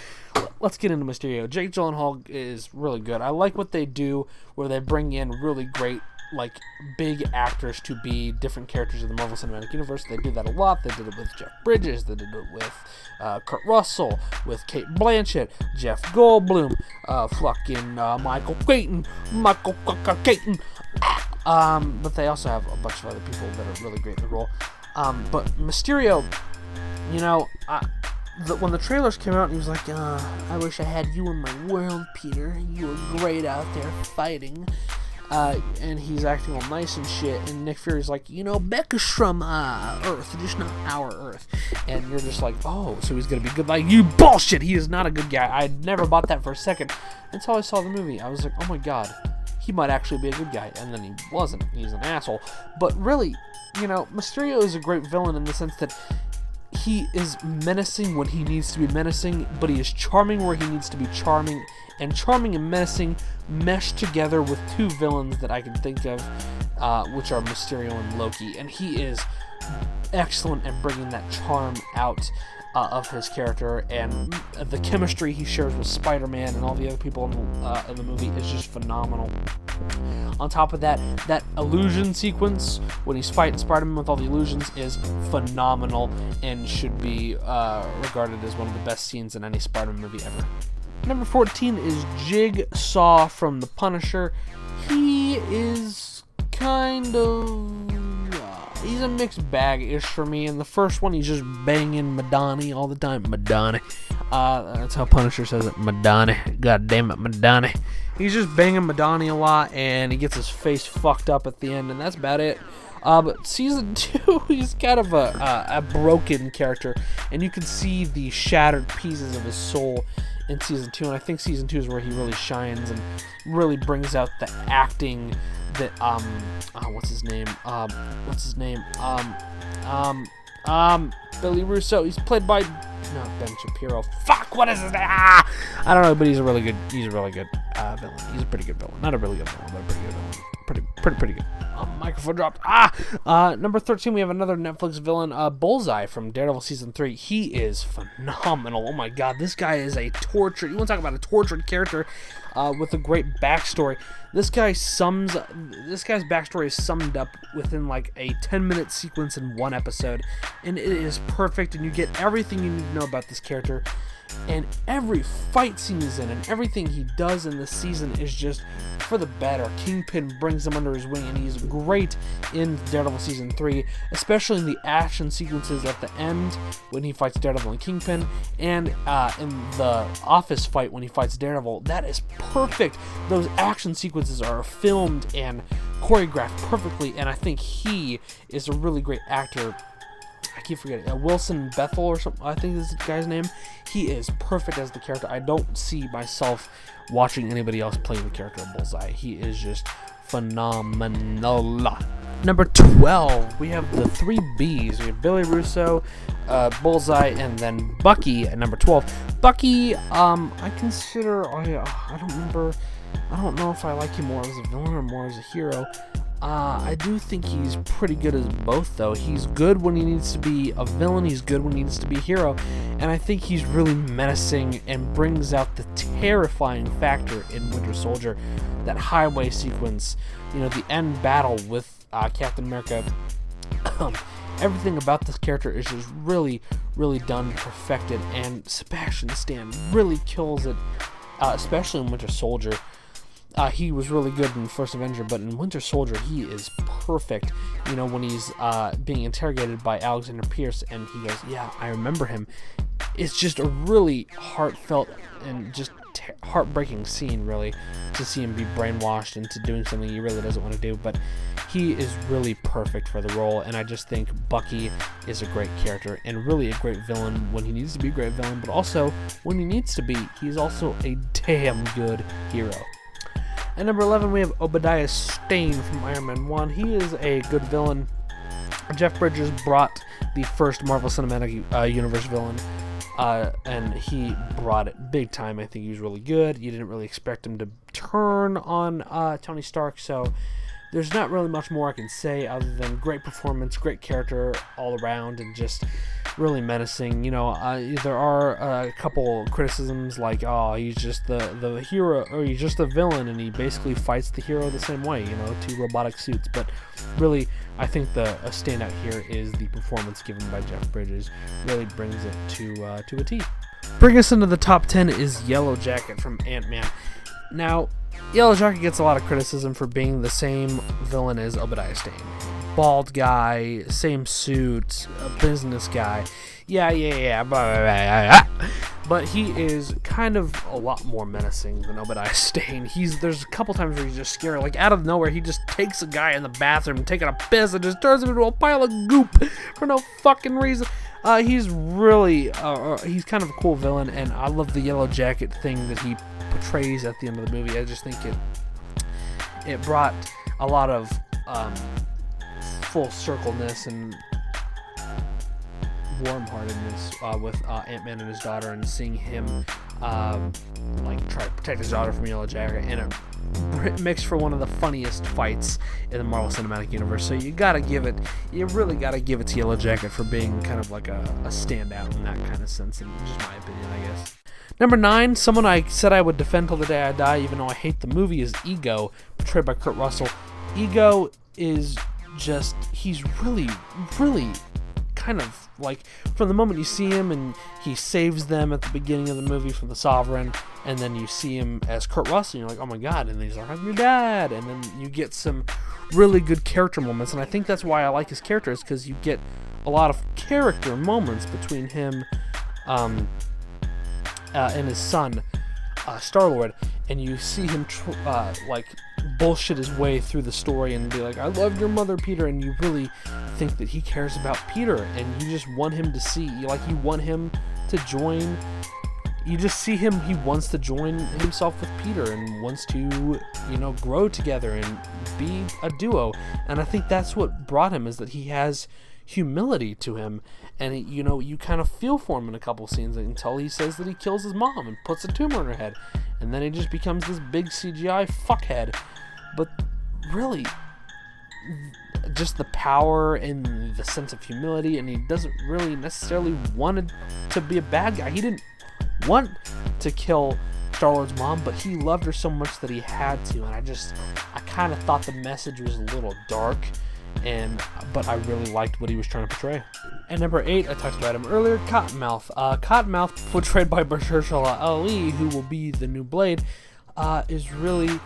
Let's get into Mysterio. Jake Gyllenhaal is really good. I like what they do where they bring in really great big actors to be different characters in the Marvel Cinematic Universe. They do that a lot. They did it with Jeff Bridges. They did it with Kurt Russell, with Cate Blanchett, Jeff Goldblum, Michael Keaton. But they also have a bunch of other people that are really great in the role. But Mysterio, when the trailers came out, he was like, I wish I had you in my world, Peter. You were great out there fighting. And he's acting all nice and shit, and Nick Fury's like, Becca's from Earth, just not our Earth. And you're just like, oh, so he's gonna be good. Like, you bullshit, he is not a good guy. I never bought that for a second until I saw the movie. I was like, oh my god, he might actually be a good guy. And then he wasn't. He's an asshole. But really, Mysterio is a great villain in the sense that he is menacing when he needs to be menacing, but he is charming where he needs to be charming, and charming and menacing mesh together with two villains that I can think of, which are Mysterio and Loki, and he is excellent at bringing that charm out of his character, and the chemistry he shares with Spider-Man and all the other people in the movie is just phenomenal. On top of that, that illusion sequence when he's fighting Spider-Man with all the illusions is phenomenal and should be regarded as one of the best scenes in any Spider-Man movie ever. Number 14 is Jigsaw from The Punisher. He is kind of... he's a mixed bag-ish for me. In the first one, he's just banging Madani all the time. Madani. That's how Punisher says it. Madani. God damn it, Madani. He's just banging Madani a lot, and he gets his face fucked up at the end, and that's about it. But season 2, he's kind of a broken character, and you can see the shattered pieces of his soul in season 2, and I think season 2 is where he really shines and really brings out the acting that what's his name Billy Russo. He's played by not Ben Shapiro. Fuck, what is his name? I don't know, but he's a really good villain. He's a pretty good villain. Not a really good villain, but a pretty good villain. Pretty good. Microphone dropped. Number 13, we have another Netflix villain, Bullseye from Daredevil season 3. He is phenomenal. Oh my god, this guy is a tortured. You want to talk about a tortured character with a great backstory? This guy's backstory is summed up within like a 10-minute sequence in one episode, and it is perfect. And you get everything you need to know about this character. And every fight scene he's in and everything he does in this season is just for the better. Kingpin brings him under his wing, and he's great in Daredevil season 3, especially in the action sequences at the end when he fights Daredevil and Kingpin, and in the office fight when he fights Daredevil. That is perfect. Those action sequences are filmed and choreographed perfectly, and I think he is a really great actor. I keep forgetting. Wilson Bethel or something, I think is the guy's name. He is perfect as the character. I don't see myself watching anybody else play the character of Bullseye. He is just phenomenal. Number 12, we have the 3 Bs. We have Billy Russo, Bullseye, and then Bucky at number 12. Bucky, I consider, I don't know if I like him more as a villain or more as a hero. I do think he's pretty good as both, though. He's good when he needs to be a villain, he's good when he needs to be a hero, and I think he's really menacing and brings out the terrifying factor in Winter Soldier. That highway sequence, the end battle with Captain America. Everything about this character is just really, really done, perfected, and Sebastian Stan really kills it, especially in Winter Soldier. He was really good in First Avenger, but in Winter Soldier, he is perfect. When he's being interrogated by Alexander Pierce, and he goes, "Yeah, I remember him." It's just a really heartfelt and just heartbreaking scene, really, to see him be brainwashed into doing something he really doesn't want to do. But he is really perfect for the role, and I just think Bucky is a great character and really a great villain when he needs to be a great villain, but also when he needs to be, he's also a damn good hero. At number 11, we have Obadiah Stane from Iron Man 1. He is a good villain. Jeff Bridges brought the first Marvel Cinematic Universe villain, and he brought it big time. I think he was really good. You didn't really expect him to turn on Tony Stark, so there's not really much more I can say other than great performance, great character all around, and just really menacing. There are a couple criticisms like, he's just the hero, or he's just the villain, and he basically fights the hero the same way, two robotic suits. But really, I think a standout here is the performance given by Jeff Bridges. Really brings it to a T. Bring us into the top 10 is Yellow Jacket from Ant-Man. Now, Yellow Jacket gets a lot of criticism for being the same villain as Obadiah Stane. Bald guy, same suit, a business guy. Yeah. But he is kind of a lot more menacing than Obadiah Stane. There's a couple times where he's just scary. Like, out of nowhere, he just takes a guy in the bathroom taking a piss and just turns him into a pile of goop for no fucking reason. He's really, he's kind of a cool villain, and I love the Yellow Jacket thing that he portrays at the end of the movie. I just think it brought a lot of full circleness and warm-heartedness with Ant-Man and his daughter, and seeing him try to protect his daughter from Yellow Jacket, and it makes for one of the funniest fights in the Marvel Cinematic Universe. So you really gotta give it to Yellow Jacket for being kind of like a standout in that kind of sense, in just my opinion, I guess. Number 9, someone I said I would defend till the day I die, even though I hate the movie, is Ego, portrayed by Kurt Russell. Ego is just, he's really, really kind of like, from the moment you see him and he saves them at the beginning of the movie from the Sovereign, and then you see him as Kurt Russell, and you're like, oh my god, and then he's like, I'm your dad, and then you get some really good character moments, and I think that's why I like his character, is because you get a lot of character moments between him and his son, Star-Lord, and you see him bullshit his way through the story and be like, I loved your mother, Peter, and you really think that he cares about Peter, and you just want him to see, you want him to join, you just see him, he wants to join himself with Peter and wants to, grow together and be a duo, and I think that's what brought him, is that he has humility to him, and you kind of feel for him in a couple scenes until he says that he kills his mom and puts a tumor in her head, and then he just becomes this big CGI fuckhead. But really, just the power and the sense of humility, and he doesn't really necessarily want to be a bad guy. He didn't want to kill Star-Lord's mom, but he loved her so much that he had to, and I kind of thought the message was a little dark, but I really liked what he was trying to portray. And number 8, I talked about him earlier, Cottonmouth. Cottonmouth, portrayed by Mahershala Ali, who will be the new Blade, is really,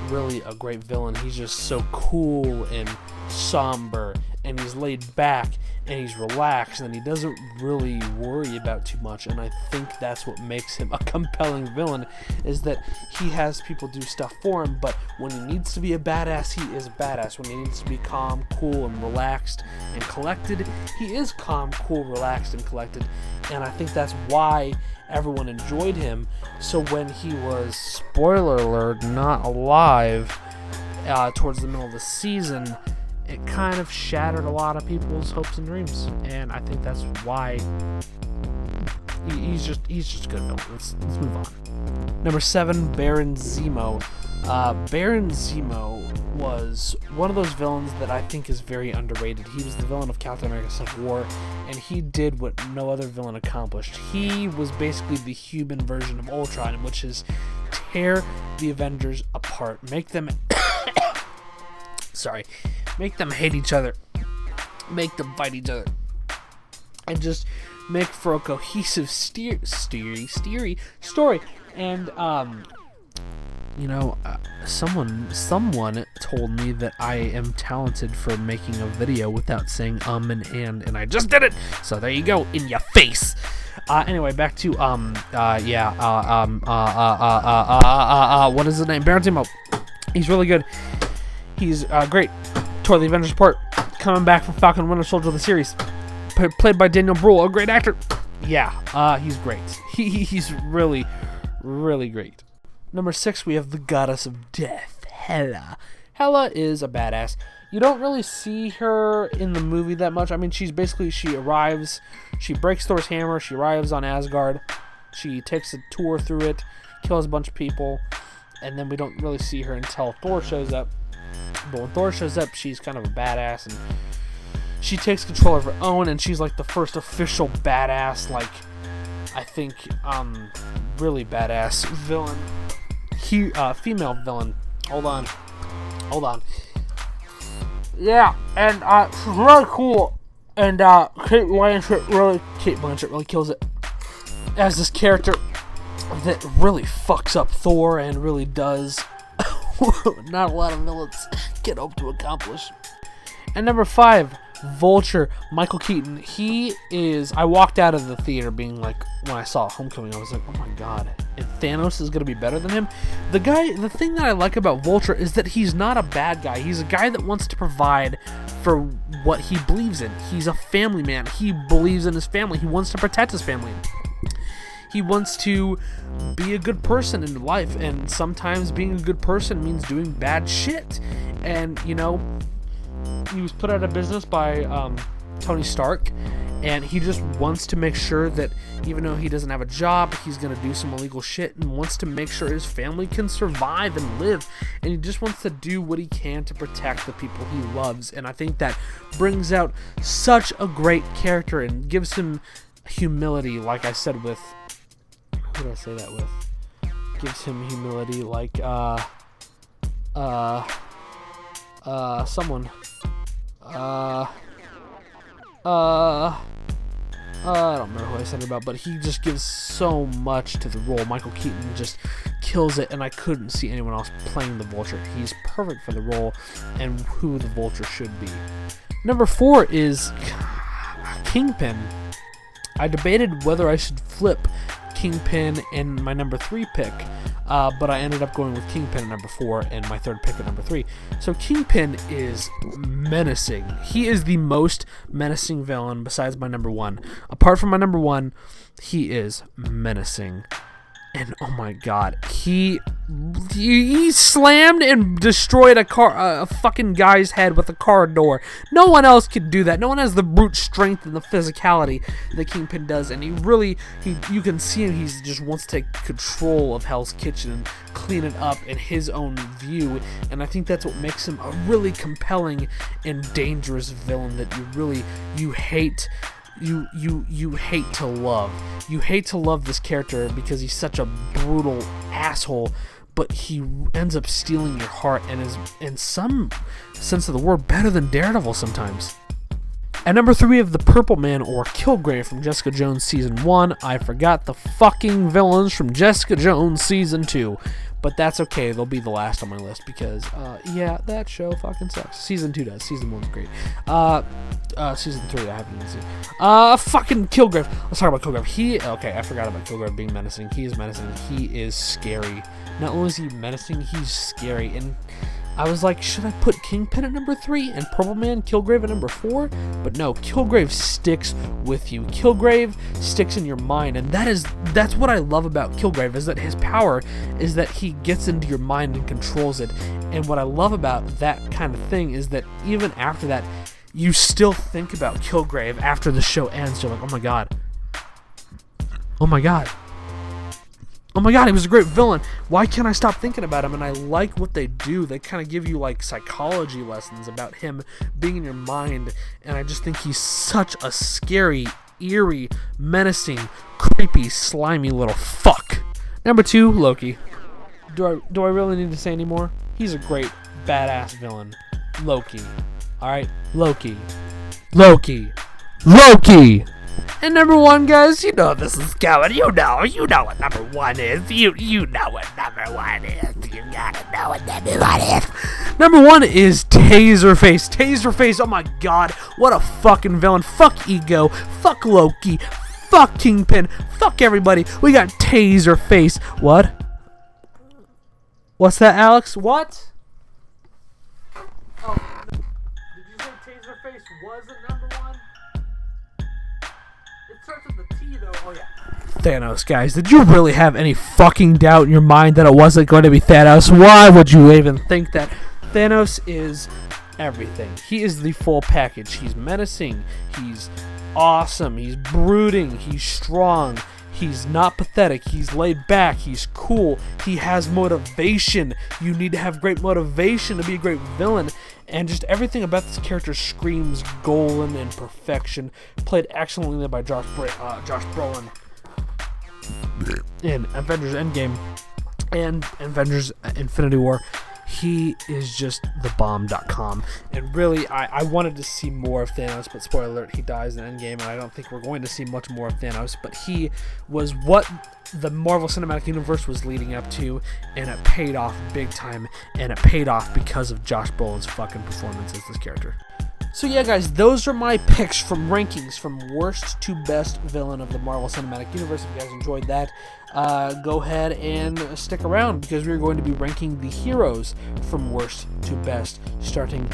really a great villain. He's just so cool and somber, and he's laid back, and he's relaxed, and he doesn't really worry about too much, and I think that's what makes him a compelling villain, is that he has people do stuff for him, but when he needs to be a badass, he is a badass. When he needs to be calm, cool, and relaxed and collected, he is calm, cool, relaxed, and collected, and I think that's why everyone enjoyed him. So when he was, spoiler alert, not alive towards the middle of the season, it kind of shattered a lot of people's hopes and dreams, and I think that's why he's just a good villain. Let's move on. Number 7, Baron Zemo. Baron Zemo was one of those villains that I think is very underrated. He was the villain of Captain America: Civil War, and he did what no other villain accomplished. He was basically the human version of Ultron, which is tear the Avengers apart, make them make them hate each other, make them fight each other, and just make for a cohesive story. And someone told me that I am talented for making a video without saying and I just did it. So there you go, in your face. Anyway, back to what is his name? Baron Zemo. He's really good. He's great. Tore the Avengers apart. Coming back from Falcon Winter Soldier, the series, played by Daniel Bruhl, a great actor. Yeah, he's great. He's really, really great. Number 6, we have the Goddess of Death, Hela. Hela is a badass. You don't really see her in the movie that much. I mean, she arrives, she breaks Thor's hammer, she arrives on Asgard, she takes a tour through it, kills a bunch of people, and then we don't really see her until Thor shows up. But when Thor shows up, she's kind of a badass, and she takes control of her own, and she's like the first official badass, like, I think, really badass villain. Female villain. Hold on. Yeah, and she's really cool. And Kate Blanchett really kills it as this character that really fucks up Thor and really does not a lot of villains get hope to accomplish. And number 5, Vulture, Michael Keaton. I walked out of the theater being like, when I saw Homecoming, I was like, oh my god, and Thanos is going to be better than him? The thing that I like about Vulture is that he's not a bad guy. He's a guy that wants to provide for what he believes in. He's a family man. He believes in his family. He wants to protect his family. He wants to be a good person in life, and sometimes being a good person means doing bad shit. And, he was put out of business by Tony Stark, and he just wants to make sure that even though he doesn't have a job, he's going to do some illegal shit and wants to make sure his family can survive and live, and he just wants to do what he can to protect the people he loves. And I think that brings out such a great character and gives him humility, like I said with... Who did I say that with? Gives him humility like, someone... I don't remember who I said it about, but he just gives so much to the role. Michael Keaton just kills it, and I couldn't see anyone else playing the Vulture. He's perfect for the role and who the Vulture should be. Number 4 is Kingpin. I debated whether I should flip Kingpin in my number 3 pick, but I ended up going with Kingpin at number 4 and my third pick at number 3. So Kingpin is menacing. He is the most menacing villain besides my number 1. Apart from my number 1, he is menacing. And oh my god, he slammed and destroyed a fucking guy's head with a car door. No one else could do that. No one has the brute strength and the physicality that Kingpin does. And you can see him. He just wants to take control of Hell's Kitchen and clean it up in his own view. And I think that's what makes him a really compelling and dangerous villain that you hate. You hate to love. You hate to love this character because he's such a brutal asshole, but he ends up stealing your heart and is, in some sense of the word, better than Daredevil sometimes. At number 3 of the Purple Man, or Kilgrave from Jessica Jones Season 1, I forgot the fucking villains from Jessica Jones Season 2. But that's okay, they'll be the last on my list because, that show fucking sucks. Season 2 does. Season 1's great. Season 3 I haven't even seen. Fucking Kilgrave. Let's talk about Kilgrave. I forgot about Kilgrave being menacing. He is menacing. He is scary. Not only is he menacing, he's scary. And I was like, should I put Kingpin at number 3 and Purple Man, Kilgrave at number 4? But no, Kilgrave sticks with you. Kilgrave sticks in your mind, and that's what I love about Kilgrave, is that his power is that he gets into your mind and controls it. And what I love about that kind of thing is that even after that, you still think about Kilgrave after the show ends. You're like, oh my god. Oh my god. Oh my god, he was a great villain. Why can't I stop thinking about him? And I like what they do. They kind of give you like psychology lessons about him being in your mind. And I just think he's such a scary, eerie, menacing, creepy, slimy little fuck. Number 2, Loki. Do I really need to say any more? He's a great, badass villain. Loki. Alright? Loki. Loki. Loki! And number 1, guys, you know this is coming. You know what number 1 is. You know what number 1 is. You gotta know what number 1 is. Number 1 is Taserface. Taserface, oh my god, what a fucking villain. Fuck Ego. Fuck Loki. Fuck Kingpin. Fuck everybody. We got Taserface. What? What's that, Alex? What? Oh, did you say Taserface was at number 1? It starts with the T, though. Oh, yeah. Thanos, guys. Did you really have any fucking doubt in your mind that it wasn't going to be Thanos? Why would you even think that? Thanos is everything. He is the full package. He's menacing. He's awesome. He's brooding. He's strong. He's not pathetic. He's laid back. He's cool. He has motivation. You need to have great motivation to be a great villain. And just everything about this character screams golden and perfection. Played excellently by Josh Brolin in Avengers Endgame and Avengers Infinity War. He is just thebomb.com. And really, I wanted to see more of Thanos, but spoiler alert, he dies in Endgame, and I don't think we're going to see much more of Thanos. But he was what the Marvel Cinematic Universe was leading up to, and it paid off big time, and it paid off because of Josh Brolin's fucking performance as this character. So yeah, guys, those are my picks from rankings from worst to best villain of the Marvel Cinematic Universe. If you guys enjoyed that, go ahead and stick around, because we're going to be ranking the heroes from worst to best starting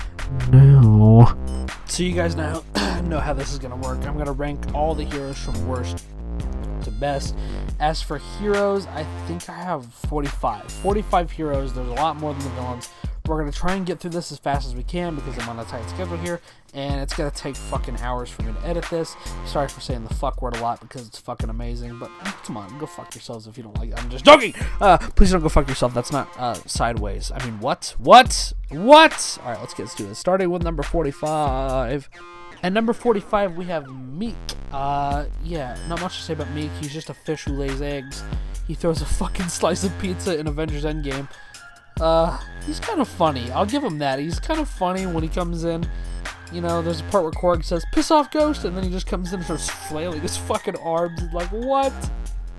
now. So you guys now know how this is going to work. I'm going to rank all the heroes from worst to best. As for heroes, I think I have 45 heroes. There's a lot more than the villains. We're going to try and get through this as fast as we can, because I'm on a tight schedule here, and it's going to take fucking hours for me to edit this. Sorry for saying the fuck word a lot, because it's fucking amazing, but come on, go fuck yourselves if you don't like it. I'm just joking! Please don't go fuck yourself. That's not sideways. I mean, what? Alright, let's do this. Starting with number 45. At number 45, we have Meek. Yeah, not much to say about Meek. He's just a fish who lays eggs. He throws a fucking slice of pizza in Avengers Endgame. He's kind of funny. I'll give him that. He's kind of funny when he comes in. You know, there's a part where Korg says, "Piss off, Ghost," and then he just comes in and starts flailing his fucking arms. Like, what?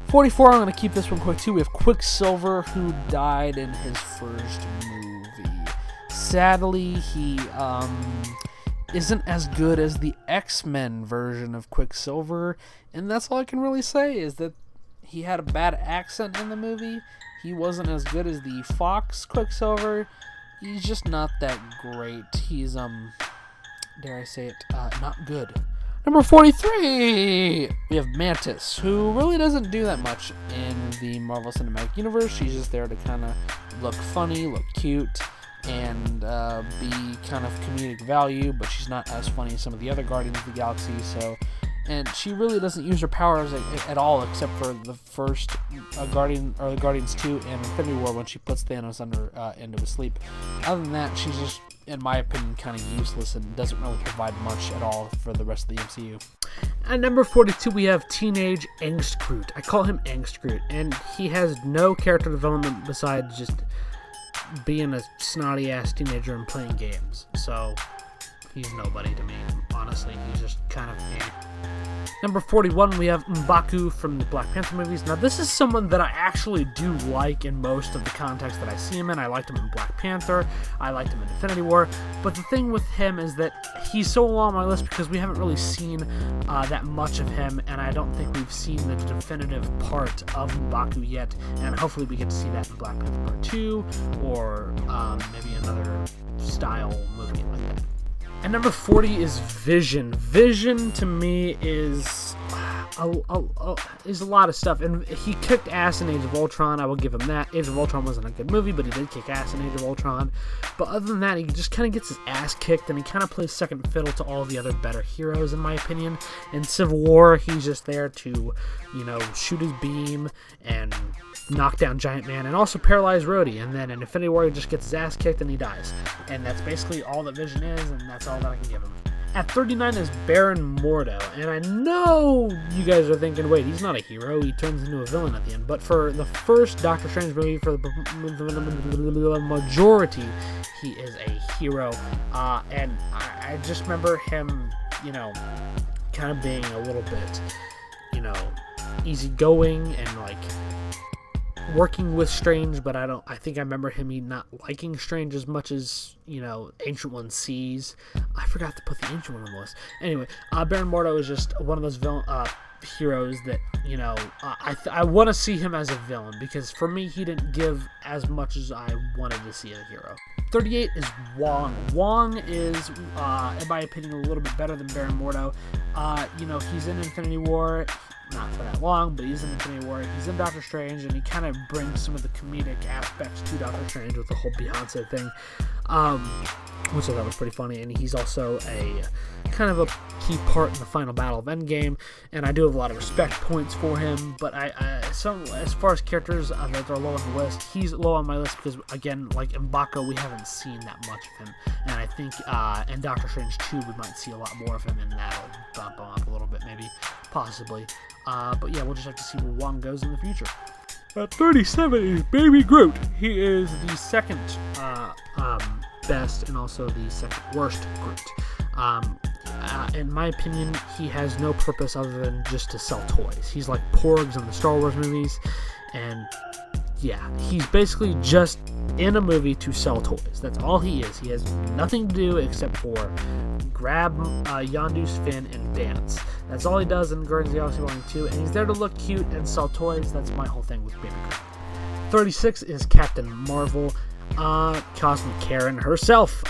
44, I'm going to keep this one quick, too. We have Quicksilver, who died in his first movie. Sadly, he, isn't as good as the X-Men version of Quicksilver, and that's all I can really say, is that he had a bad accent in the movie. He wasn't as good as the Fox Quicksilver. He's just not that great. He's, dare I say it, not good. Number 43, we have Mantis, who really doesn't do that much in the Marvel Cinematic Universe. She's just there to kind of look funny, look cute, and be kind of comedic value, but she's not as funny as some of the other Guardians of the Galaxy, and she really doesn't use her powers at all, except for the first Guardians 2 and Infinity War, when she puts Thanos into his sleep. Other than that, she's just, in my opinion, kind of useless and doesn't really provide much at all for the rest of the MCU. At number 42, we have Teenage Angst Groot. I call him Angst Groot, and he has no character development besides just being a snotty-ass teenager and playing games. So he's nobody to me, honestly. He's just kind of Number 41, we have M'Baku from the Black Panther movies. Now, this is someone that I actually do like in most of the context that I see him in. I liked him in Black Panther. I liked him in Infinity War. But the thing with him is that he's so low on my list because we haven't really seen that much of him, and I don't think we've seen the definitive part of M'Baku yet. And hopefully we get to see that in Black Panther Part 2 or maybe another style movie like that. And number 40 is Vision. Vision to me is a lot of stuff, and he kicked ass in Age of Ultron. I will give him that. Age of Ultron wasn't a good movie, but he did kick ass in Age of Ultron. But other than that, he just kind of gets his ass kicked, and he kind of plays second fiddle to all the other better heroes, in my opinion. In Civil War, he's just there to, shoot his beam and knock down Giant Man and also paralyze Rhodey. And then in Infinity War, he just gets his ass kicked and he dies. And that's basically all that Vision is, and that's all that I can give him. At 39 is Baron Mordo, and I know you guys are thinking, wait, he's not a hero, he turns into a villain at the end, but for the first Doctor Strange movie, for the majority, he is a hero, and I just remember him, kind of being a little bit, easygoing and, working with Strange, but I think I remember him not liking Strange as much as, Ancient One sees. I forgot to put the Ancient One on the list. Anyway, Baron Mordo is just one of those heroes that, I want to see him as a villain, because for me, he didn't give as much as I wanted to see as a hero. 38 is Wong. Wong is, in my opinion, a little bit better than Baron Mordo. He's in Infinity War. Not for that long, but he's in Infinity War. He's in Doctor Strange, and he kind of brings some of the comedic aspects to Doctor Strange with the whole Beyonce thing, which I thought was pretty funny. And he's also a kind of a key part in the final battle of Endgame, and I do have a lot of respect points for him. But as far as characters that are low on the list, he's low on my list because, again, like M'Baku, we haven't seen that much of him, and I think in Doctor Strange 2 we might see a lot more of him, and that'll bump him up a little bit, maybe, possibly. But yeah, we'll just have to see where Wong goes in the future. At 37 is Baby Groot. He is the second best and also the second worst Groot. In my opinion, he has no purpose other than just to sell toys. He's like Porgs in the Star Wars movies, and yeah, he's basically just in a movie to sell toys. That's all he is. He has nothing to do except for grab Yondu's fin and dance. That's all he does in Guardians of the Galaxy Volume 2, and he's there to look cute and sell toys. That's my whole thing with Baby Groot. 36 is Captain Marvel, Cosmic Karen herself.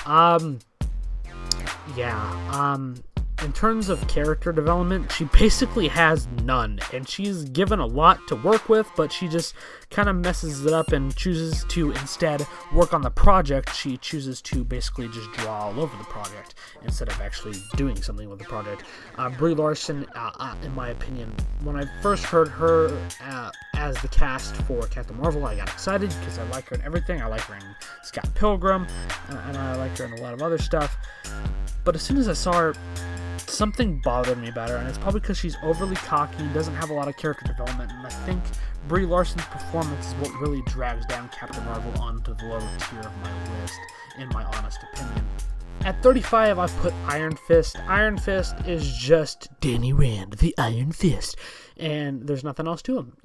In terms of character development, she basically has none, and she's given a lot to work with, but she just kind of messes it up and chooses to instead work on the project. She chooses to basically just draw all over the project instead of actually doing something with the project. Brie Larson, in my opinion, when I first heard her as the cast for Captain Marvel, I got excited because I like her in everything. I like her in Scott Pilgrim, and I like her in a lot of other stuff. But as soon as I saw her, something bothered me about her, and it's probably because she's overly cocky, doesn't have a lot of character development, and I think Brie Larson's performance is what really drags down Captain Marvel onto the lower tier of my list, in my honest opinion. At 35, I put Iron Fist. Iron Fist is just Danny Rand, the Iron Fist, and there's nothing else to him,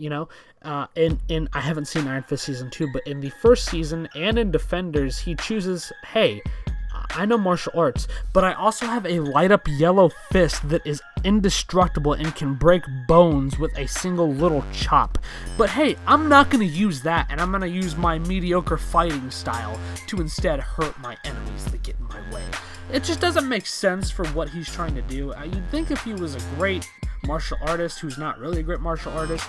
and I haven't seen Iron Fist Season 2, but in the first season and in Defenders, he chooses, hey, I know martial arts, but I also have a light-up yellow fist that is indestructible and can break bones with a single little chop. But hey, I'm not going to use that, and I'm going to use my mediocre fighting style to instead hurt my enemies that get in my way. It just doesn't make sense for what he's trying to do. You'd think if he was a great martial artist who's not really a great martial artist,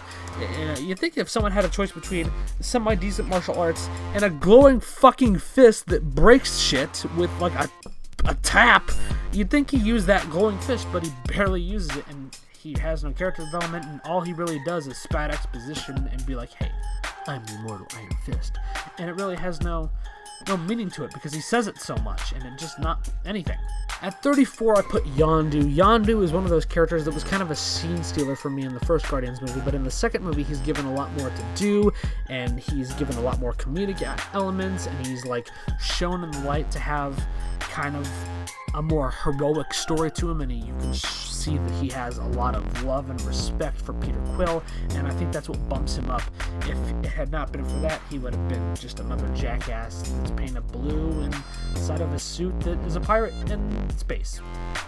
you'd think if someone had a choice between semi-decent martial arts and a glowing fucking fist that breaks shit with like a tap, you'd think he used that glowing fist, but he barely uses it, and he has no character development, and all he really does is spat exposition and be like, hey, I'm the immortal Iron Fist, and it really has no meaning to it because he says it so much and it just not anything. At 34, I put Yondu. Yondu is one of those characters that was kind of a scene stealer for me in the first Guardians movie, but in the second movie he's given a lot more to do, and he's given a lot more comedic elements, and he's like shown in the light to have kind of a more heroic story to him, and you can see that he has a lot of love and respect for Peter Quill, and I think that's what bumps him up. If it had not been for that, he would have been just another jackass that's painted blue inside of a suit that is a pirate in space.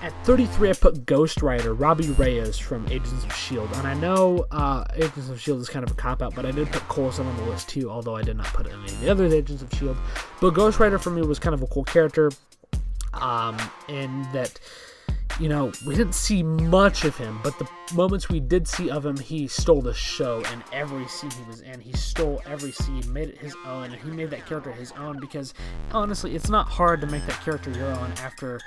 At 33, I put Ghost Rider, Robbie Reyes from Agents of S.H.I.E.L.D. And I know Agents of S.H.I.E.L.D. is kind of a cop-out, but I did put Coulson on the list too, although I did not put any of the other Agents of S.H.I.E.L.D. But Ghost Rider for me was kind of a cool character, in that, you know, we didn't see much of him, but the moments we did see of him, he stole the show. And every scene he was in, he stole every scene, made it his own, and he made that character his own, because honestly, it's not hard to make that character your own after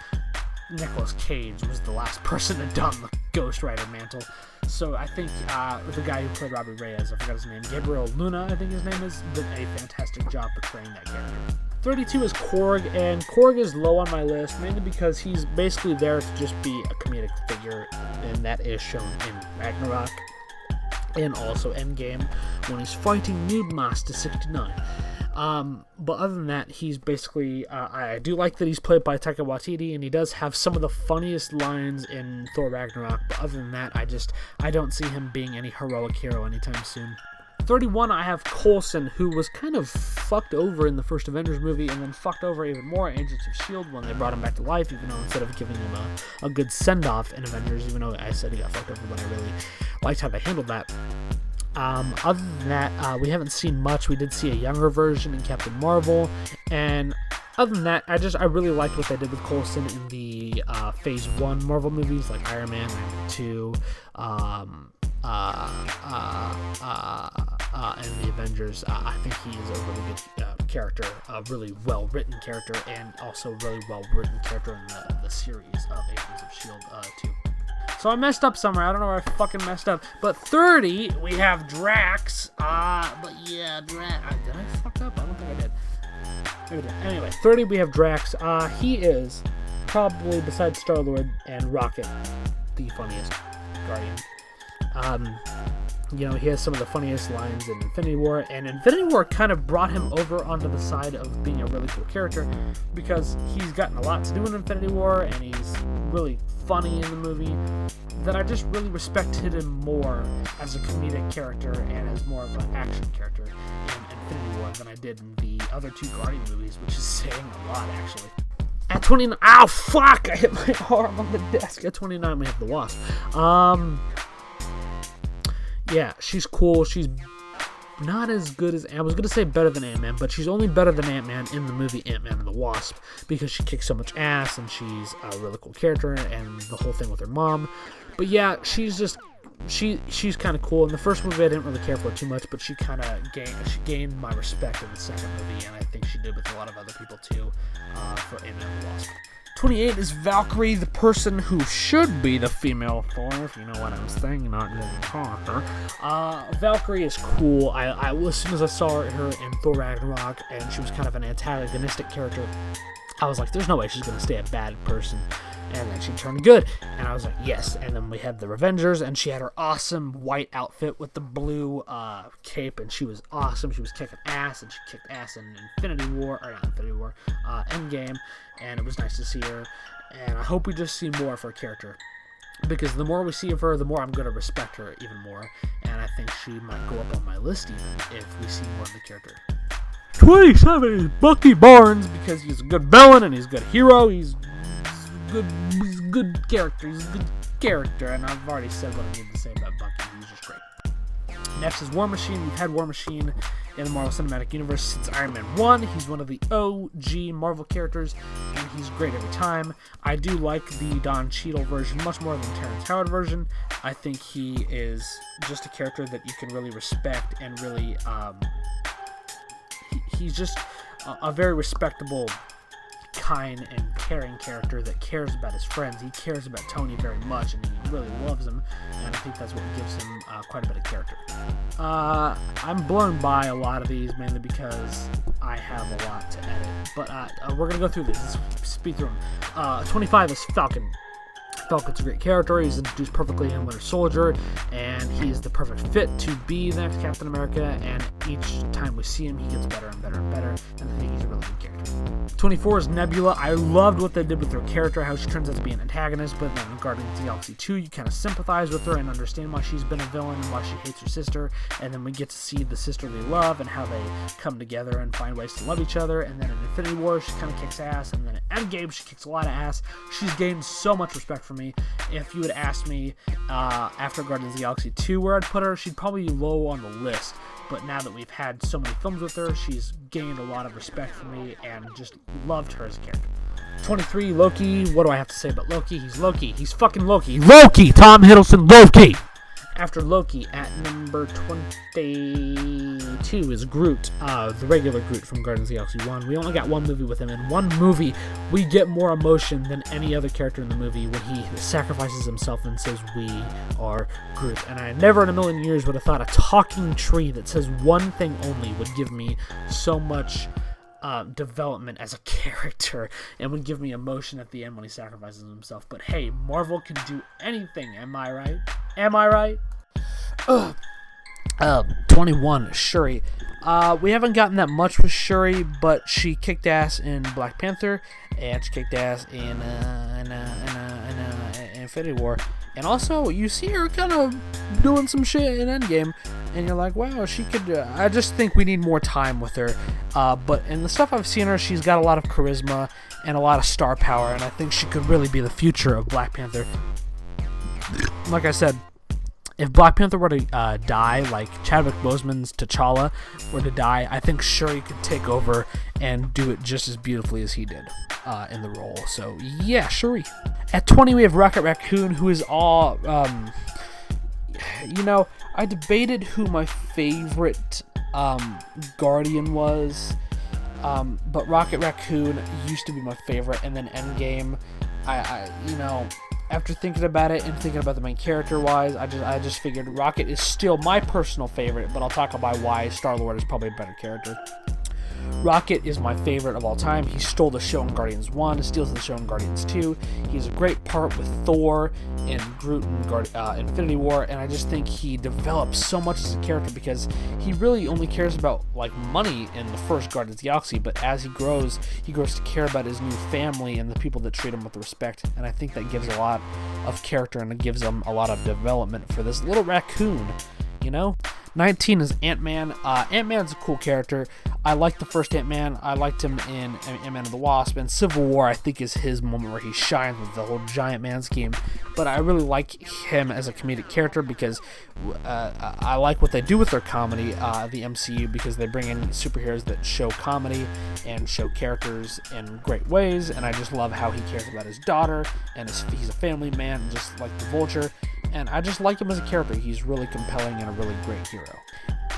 Nicolas Cage was the last person to don the Ghost Rider mantle. So I think the guy who played Robbie Reyes, I forgot his name, Gabriel Luna, I think his name is, did a fantastic job portraying that character. 32 is Korg, and Korg is low on my list, mainly because he's basically there to just be a comedic figure, and that is shown in Ragnarok, and also Endgame, when he's fighting Noobmaster 69. But other than that, he's basically, I do like that he's played by Taika Waititi, and he does have some of the funniest lines in Thor Ragnarok, but other than that, I don't see him being any heroic hero anytime soon. 31, I have Coulson, who was kind of fucked over in the first Avengers movie, and then fucked over even more in Agents of S.H.I.E.L.D. when they brought him back to life, even though instead of giving him a good send-off in Avengers, even though I said he got fucked over, but I really liked how they handled that. Other than that, we haven't seen much. We did see a younger version in Captain Marvel, and other than that, I really liked what they did with Coulson in the Phase 1 Marvel movies, like Iron Man, Iron Man 2, and the Avengers. I think he is a really good character, a really well-written character, and also a really well-written character in the series of Agents of S.H.I.E.L.D. too. So I messed up somewhere. I don't know where I fucking messed up. But 30, we have Drax. But yeah, Drax. Did I fuck up? I don't think I did. Maybe I did. Anyway, 30, we have Drax. He is probably, besides Star-Lord and Rocket, the funniest Guardian. You know, he has some of the funniest lines in Infinity War, and Infinity War kind of brought him over onto the side of being a really cool character, because he's gotten a lot to do in Infinity War, and he's really funny in the movie, that I just really respected him more as a comedic character and as more of an action character in Infinity War than I did in the other two Guardian movies, which is saying a lot, actually. At 29, ow, fuck! I hit my arm on the desk. At 29, we have the Wasp. Yeah, she's cool. She's not as good as... I was going to say better than Ant-Man, but she's only better than Ant-Man in the movie Ant-Man and the Wasp, because she kicks so much ass, and she's a really cool character, and the whole thing with her mom. But yeah, she's just... She's kind of cool. In the first movie, I didn't really care for her too much, but she kind of gained my respect in the second movie, and I think she did with a lot of other people too, for Ant-Man and the Wasp. 28 is Valkyrie, the person who should be the female Thor, if you know what I'm saying, not really her. Valkyrie is cool. As soon as I saw her in Thor Ragnarok, and she was kind of an antagonistic character, I was like, there's no way she's going to stay a bad person. And then she turned good, and I was like, yes. And then we had the Revengers, and she had her awesome white outfit with the blue cape, and she was awesome. She was kicking ass, and she kicked ass in Endgame, and it was nice to see her. And I hope we just see more of her character, because the more we see of her, the more I'm going to respect her even more, and I think she might go up on my list even if we see more of the character. 27 is Bucky Barnes, because he's a good villain, and he's a good hero. He's a good character, and I've already said what I need to say about Bucky. He's just great. Next is War Machine. We've had War Machine in the Marvel Cinematic Universe since Iron Man 1. He's one of the OG Marvel characters, and he's great every time. I do like the Don Cheadle version much more than Terrence Howard version. I think he is just a character that you can really respect, and really, he's just a very respectable, kind and caring character that cares about his friends. He cares about Tony very much, and he really loves him, and I think that's what gives him quite a bit of character. I'm blowing by a lot of these, mainly because I have a lot to edit, but we're going to go through this. Let's speed through them. 25 is Falcon. Falcon's a great character. He's introduced perfectly in Winter Soldier, and he's the perfect fit to be the next Captain America, and each time we see him, he gets better and better and better, and I think he's a really good character. 24 is Nebula. I loved what they did with her character, how she turns out to be an antagonist, but then in Guardians of the Galaxy 2, you kind of sympathize with her and understand why she's been a villain and why she hates her sister, and then we get to see the sister they love and how they come together and find ways to love each other, and then in Infinity War, she kind of kicks ass, and then in Endgame, she kicks a lot of ass. She's gained so much respect from me. If you had asked me after Guardians of the Galaxy 2 where I'd put her, she'd probably be low on the list. But now that we've had so many films with her, she's gained a lot of respect from me and just loved her as a character. 23, Loki. What do I have to say about Loki? He's Loki. He's fucking Loki. Loki! Tom Hiddleston, Loki! After Loki, at number 22 is Groot, the regular Groot from Guardians of the Galaxy 1. We only got one movie with him. In one movie, we get more emotion than any other character in the movie when he sacrifices himself and says, "We are Groot." And I never in a million years would have thought a talking tree that says one thing only would give me so much development as a character and would give me emotion at the end when he sacrifices himself. But hey, Marvel can do anything, am I right? Am I right? 21, Shuri. We haven't gotten that much with Shuri, but she kicked ass in Black Panther, and she kicked ass in Infinity War. And also, you see her kind of doing some shit in Endgame, and you're like, wow, she could... I just think we need more time with her. But in the stuff I've seen her, she's got a lot of charisma and a lot of star power, and I think she could really be the future of Black Panther. Like I said, if Black Panther were to die, like Chadwick Boseman's T'Challa were to die, I think Shuri could take over and do it just as beautifully as he did in the role. So, yeah, Shuri. At 20, we have Rocket Raccoon, who is all... I debated who my favorite Guardian was, but Rocket Raccoon used to be my favorite, and then Endgame, after thinking about it and thinking about the main character-wise, I just figured Rocket is still my personal favorite, but I'll talk about why Star-Lord is probably a better character. Rocket is my favorite of all time. He stole the show in Guardians 1, steals the show in Guardians 2. He's a great part with Thor and Groot in Infinity War, and I just think he develops so much as a character because he really only cares about like money in the first Guardians of the Galaxy, but as he grows to care about his new family and the people that treat him with respect, and I think that gives a lot of character and it gives him a lot of development for this little raccoon, 19 is Ant-Man. Ant-Man's a cool character. I like the first Ant-Man. I liked him in Ant-Man and the Wasp. And Civil War, I think, is his moment where he shines with the whole giant man scheme. But I really like him as a comedic character because I like what they do with their comedy, the MCU, because they bring in superheroes that show comedy and show characters in great ways. And I just love how he cares about his daughter, and he's a family man, just like the Vulture. And I just like him as a character. He's really compelling and a really great hero.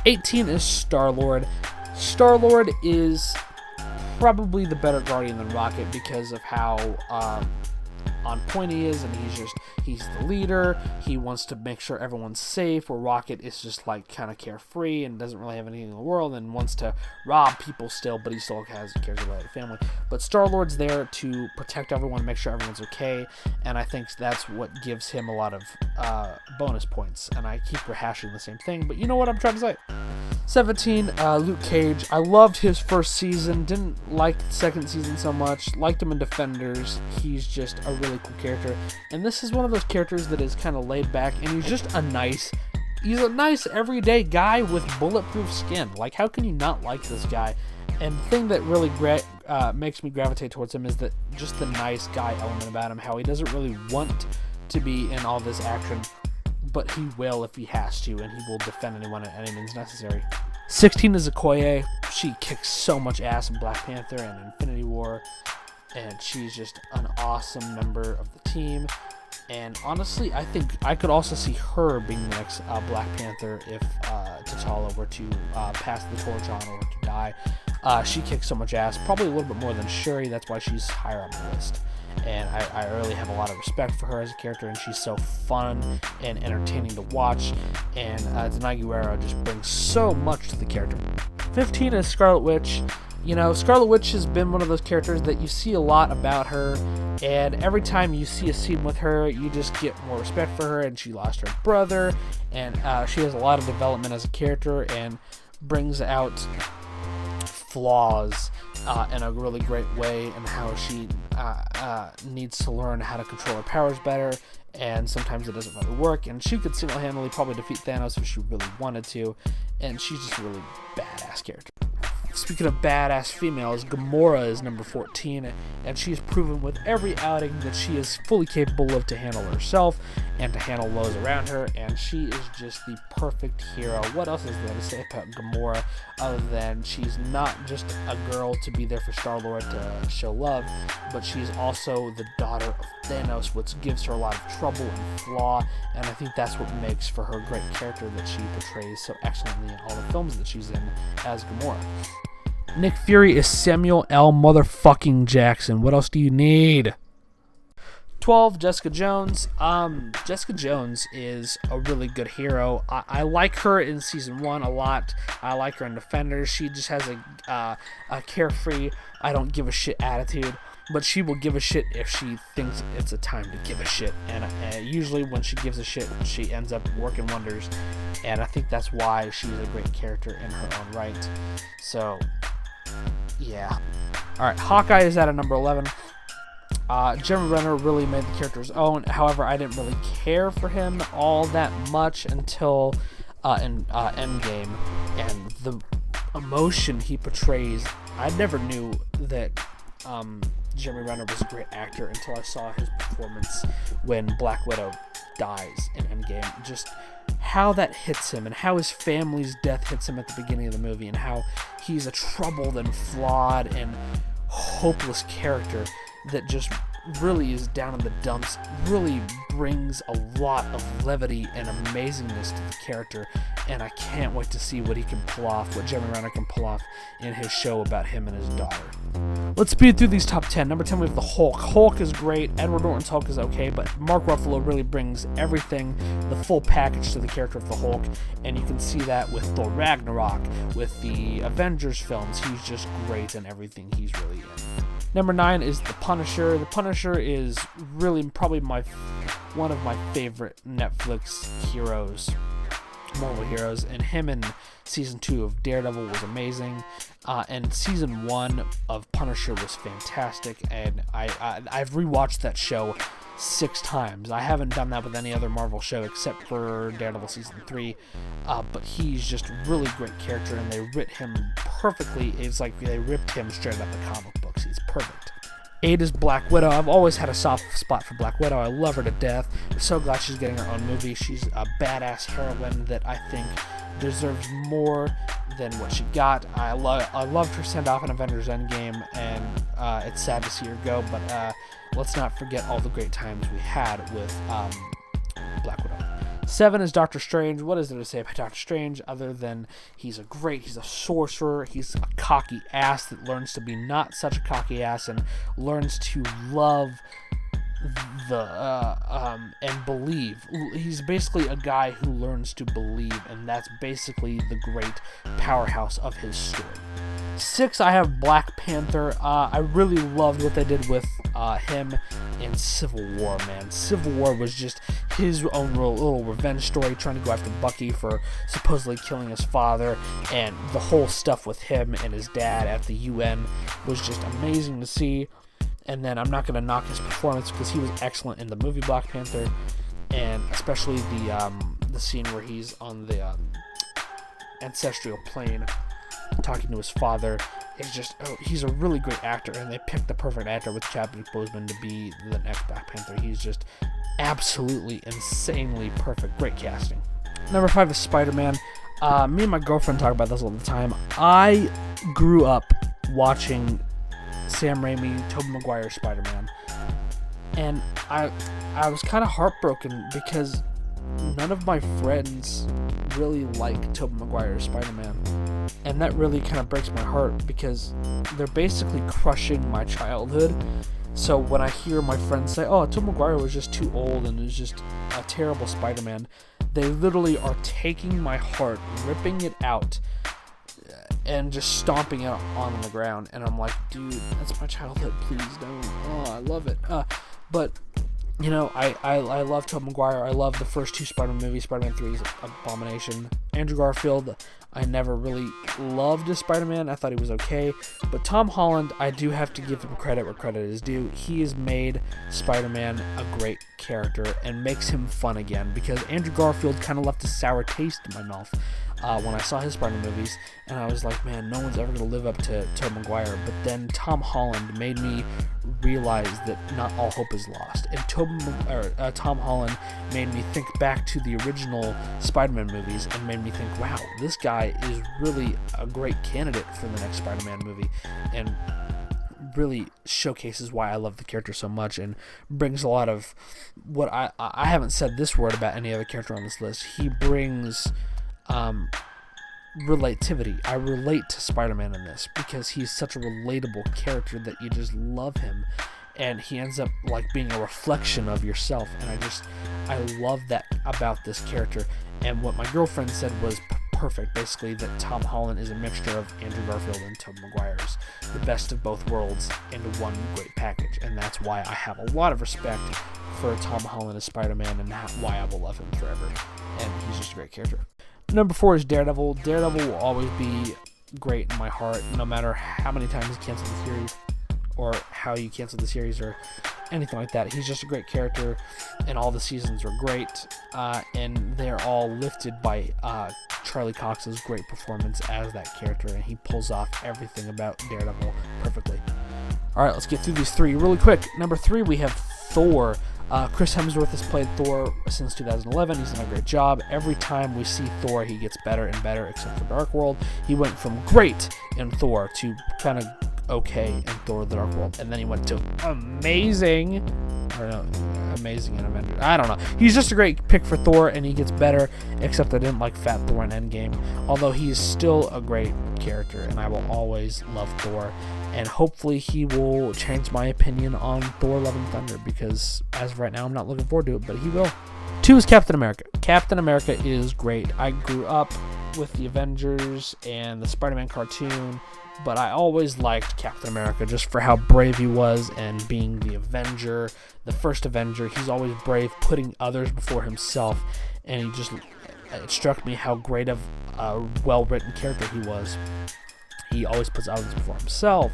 18 is Star-Lord. Star-Lord is probably the better Guardian than Rocket because of how on point he is, and he's the leader. He wants to make sure everyone's safe, where Rocket is just like kind of carefree and doesn't really have anything in the world and wants to rob people still, but he still cares about the family. But Star-Lord's there to protect everyone, make sure everyone's okay, and I think that's what gives him a lot of bonus points. And I keep rehashing the same thing, but you know what I'm trying to say. 17, Luke Cage. I loved his first season, didn't like the second season so much, liked him in Defenders. He's just a really cool character, and this is one of those characters that is kind of laid back, and he's a nice everyday guy with bulletproof skin. Like, how can you not like this guy? And the thing that really makes me gravitate towards him is that just the nice guy element about him, how he doesn't really want to be in all this action, but he will if he has to, and he will defend anyone at any means necessary. 16 is Okoye. She kicks so much ass in Black Panther and Infinity War, and she's just an awesome member of the team. And honestly, I think I could also see her being the next Black Panther if T'Challa were to pass the torch on or to die. She kicks so much ass, probably a little bit more than Shuri. That's why she's higher on the list. And I really have a lot of respect for her as a character, and she's so fun and entertaining to watch, and Denai Guerrero just brings so much to the character. 15 is Scarlet Witch. You know, Scarlet Witch has been one of those characters that you see a lot about her, and every time you see a scene with her, you just get more respect for her, and she lost her brother, and she has a lot of development as a character, and brings out flaws in a really great way, and how she needs to learn how to control her powers better, and sometimes it doesn't really work, and she could single-handedly probably defeat Thanos if she really wanted to, and she's just a really badass character. Speaking of badass females, Gamora is number 14, and she's proven with every outing that she is fully capable of to handle herself and to handle those around her, and she is just the perfect hero. What else is there to say about Gamora other than she's not just a girl to be there for Star-Lord to show love, but she's also the daughter of Thanos, which gives her a lot of trouble and flaw, and I think that's what makes for her great character that she portrays so excellently in all the films that she's in as Gamora. Nick Fury is Samuel L. motherfucking Jackson. What else do you need? 12, Jessica Jones. Jessica Jones is a really good hero. I like her in season 1 a lot. I like her in Defenders. She just has a carefree, I don't give a shit attitude. But she will give a shit if she thinks it's a time to give a shit. And usually when she gives a shit, she ends up working wonders. And I think that's why she's a great character in her own right. So, yeah. Alright, Hawkeye is at a number 11. Jeremy Renner really made the character his own. However, I didn't really care for him all that much until in Endgame. And the emotion he portrays, I never knew that Jeremy Renner was a great actor until I saw his performance when Black Widow dies in Endgame. Just how that hits him, and how his family's death hits him at the beginning of the movie, and how he's a troubled and flawed and hopeless character that just really is down in the dumps, really brings a lot of levity and amazingness to the character, and I can't wait to see what he can pull off, what Jeremy Renner can pull off in his show about him and his daughter. Let's speed through these top 10. Number 10, we have the Hulk. Hulk is great. Edward Norton's Hulk is okay, but Mark Ruffalo really brings everything, the full package to the character of the Hulk, and you can see that with Thor Ragnarok, with the Avengers films. He's just great in everything he's really in. Number 9 is The Punisher. The Punisher is really probably one of my favorite Netflix heroes, Marvel heroes, and him in season 2 of Daredevil was amazing, and season 1 of Punisher was fantastic, and I've rewatched that show 6 times. I haven't done that with any other Marvel show except for Daredevil season 3, but he's just a really great character, and they writ him perfectly. It's like they ripped him straight out of the comic books. He's perfect. 8 is Black Widow. I've always had a soft spot for Black Widow. I love her to death. I'm so glad she's getting her own movie. She's a badass heroine that I think deserves more than what she got. I loved her send-off in Avengers Endgame, and it's sad to see her go, but let's not forget all the great times we had with Black Widow. 7 is Doctor Strange. What is there to say about Doctor Strange other than he's a sorcerer, he's a cocky ass that learns to be not such a cocky ass and learns to love and believe. He's basically a guy who learns to believe, and that's basically the great powerhouse of his story. 6, I have Black Panther. I really loved what they did with him in Civil War, man. Civil War was just his own little revenge story, trying to go after Bucky for supposedly killing his father, and the whole stuff with him and his dad at the UN was just amazing to see. And then I'm not going to knock his performance because he was excellent in the movie Black Panther, and especially the scene where he's on the ancestral plane talking to his father. It's just, he's a really great actor, and they picked the perfect actor with Chadwick Boseman to be the next Black Panther. He's just absolutely insanely perfect. Great casting. Number 5 is Spider-Man. Me and my girlfriend talk about this all the time. I grew up watching Sam Raimi, Tobey Maguire's Spider-Man, and I was kind of heartbroken because none of my friends really like Tobey Maguire's Spider-Man, and that really kind of breaks my heart because they're basically crushing my childhood. So when I hear my friends say, oh, Tobey Maguire was just too old and is just a terrible Spider-Man, they literally are taking my heart, ripping it out, and just stomping it on the ground. And I'm like, dude, that's my childhood. Please don't. Oh, I love it. But you know, I love Tobey Maguire. I love the first 2 Spider-Man movies. Spider-Man 3 is abomination. Andrew Garfield, I never really loved as Spider-Man. I thought he was okay. But Tom Holland, I do have to give him credit where credit is due. He has made Spider-Man a great character and makes him fun again, because Andrew Garfield kind of left a sour taste in my mouth when I saw his Spider-Man movies, and I was like, man, no one's ever going to live up to Tobey Maguire. But then Tom Holland made me realize that not all hope is lost, and Tom Holland made me think back to the original Spider-Man movies and made me think, wow, this guy is really a great candidate for the next Spider-Man movie, and really showcases why I love the character so much, and brings a lot of what I haven't said this word about any other character on this list. He brings relativity. I relate to Spider-Man in this because he's such a relatable character that you just love him, and he ends up like being a reflection of yourself, and I love that about this character. And what my girlfriend said was perfect, basically, that Tom Holland is a mixture of Andrew Garfield and Tobey Maguire's, the best of both worlds into one great package, and that's why I have a lot of respect for Tom Holland as Spider-Man, and why I will love him forever, and he's just a great character. Number 4 is Daredevil. Daredevil will always be great in my heart, no matter how many times you cancel the series, or how you cancel the series, or anything like that. He's just a great character, and all the seasons are great, and they're all lifted by Charlie Cox's great performance as that character, and he pulls off everything about Daredevil perfectly. Alright, let's get through these 3 really quick. Number 3, we have Thor. Chris Hemsworth has played Thor since 2011. He's done a great job. Every time we see Thor, he gets better and better, except for Dark World. He went from great in Thor to kind of okay in Thor: The Dark World, and then he went to amazing. Or no, amazing in Avengers. I don't know. He's just a great pick for Thor, and he gets better, except I didn't like Fat Thor in Endgame. Although he is still a great character, and I will always love Thor. And hopefully he will change my opinion on Thor: Love and Thunder, because as of right now, I'm not looking forward to it, but he will. 2 is Captain America. Captain America is great. I grew up with the Avengers and the Spider-Man cartoon, but I always liked Captain America just for how brave he was, and being the Avenger, the first Avenger. He's always brave, putting others before himself, and it struck me how great of a well-written character he was. He always puts others before himself.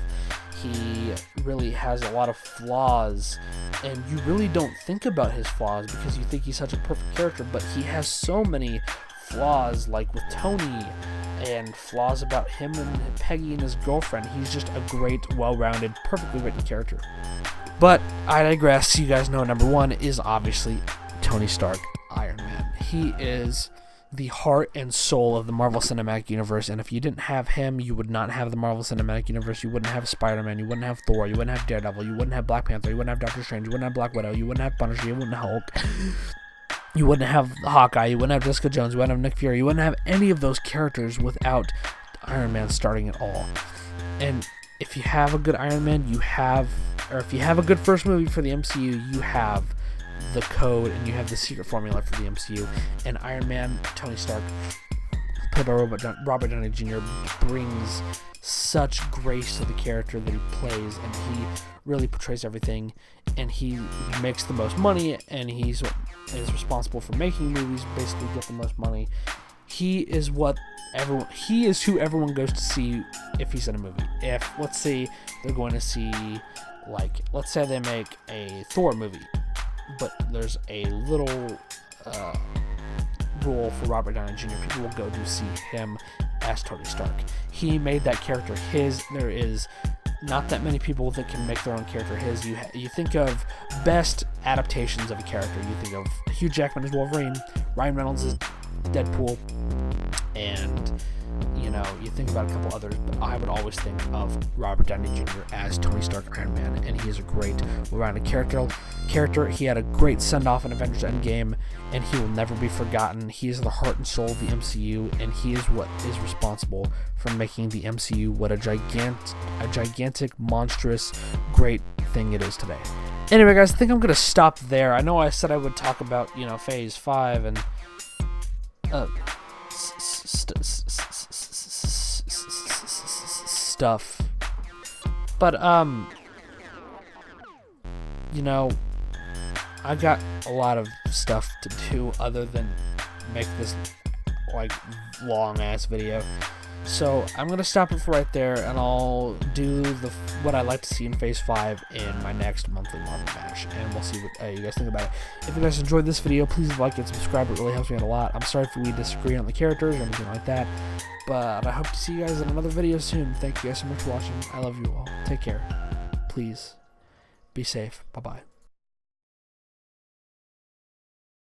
He really has a lot of flaws, and you really don't think about his flaws because you think he's such a perfect character, but he has so many flaws, like with Tony, and flaws about him and Peggy and his girlfriend. He's just a great, well-rounded, perfectly written character. But I digress. You guys know number 1 is obviously Tony Stark, Iron Man. He is the heart and soul of the Marvel Cinematic Universe, and if you didn't have him, you would not have the Marvel Cinematic Universe. You wouldn't have Spider-Man, you wouldn't have Thor, you wouldn't have Daredevil, you wouldn't have Black Panther, you wouldn't have Doctor Strange, you wouldn't have Black Widow, you wouldn't have Punisher, you wouldn't have Hulk, you wouldn't have Hawkeye, you wouldn't have Jessica Jones, you wouldn't have Nick Fury, you wouldn't have any of those characters without Iron Man starting it all. And if you have a good Iron Man, if you have a good first movie for the MCU, you have the code, and you have the secret formula for the MCU. And Iron Man, Tony Stark, played by Robert Downey Jr., brings such grace to the character that he plays, and he really portrays everything, and he makes the most money, and he is responsible for making movies basically get the most money. He is who everyone goes to see if he's in a movie. If, let's say, they're going to see, let's say they make a Thor movie, but there's a little role for Robert Downey Jr. People will go to see him as Tony Stark. He made that character his. There is not that many people that can make their own character his. You think of best adaptations of a character. You think of Hugh Jackman as Wolverine, Ryan Reynolds as Deadpool, and you think about a couple others, but I would always think of Robert Downey Jr. as Tony Stark Iron Man, and he is a great well-rounded character. He had a great send-off in Avengers Endgame, and he will never be forgotten. He is the heart and soul of the MCU, and he is what is responsible for making the MCU what a gigantic, monstrous, great thing it is today. Anyway, guys, I think I'm going to stop there. I know I said I would talk about, Phase 5 and... stuff. But, you know, I got a lot of stuff to do other than make this, like, long-ass video. So I'm going to stop it for right there, and I'll do what I like to see in Phase 5 in my next monthly Marvel Bash, and we'll see what you guys think about it. If you guys enjoyed this video, please like and subscribe. It really helps me out a lot. I'm sorry if we disagree on the characters or anything like that, but I hope to see you guys in another video soon. Thank you guys so much for watching. I love you all. Take care. Please be safe. Bye-bye.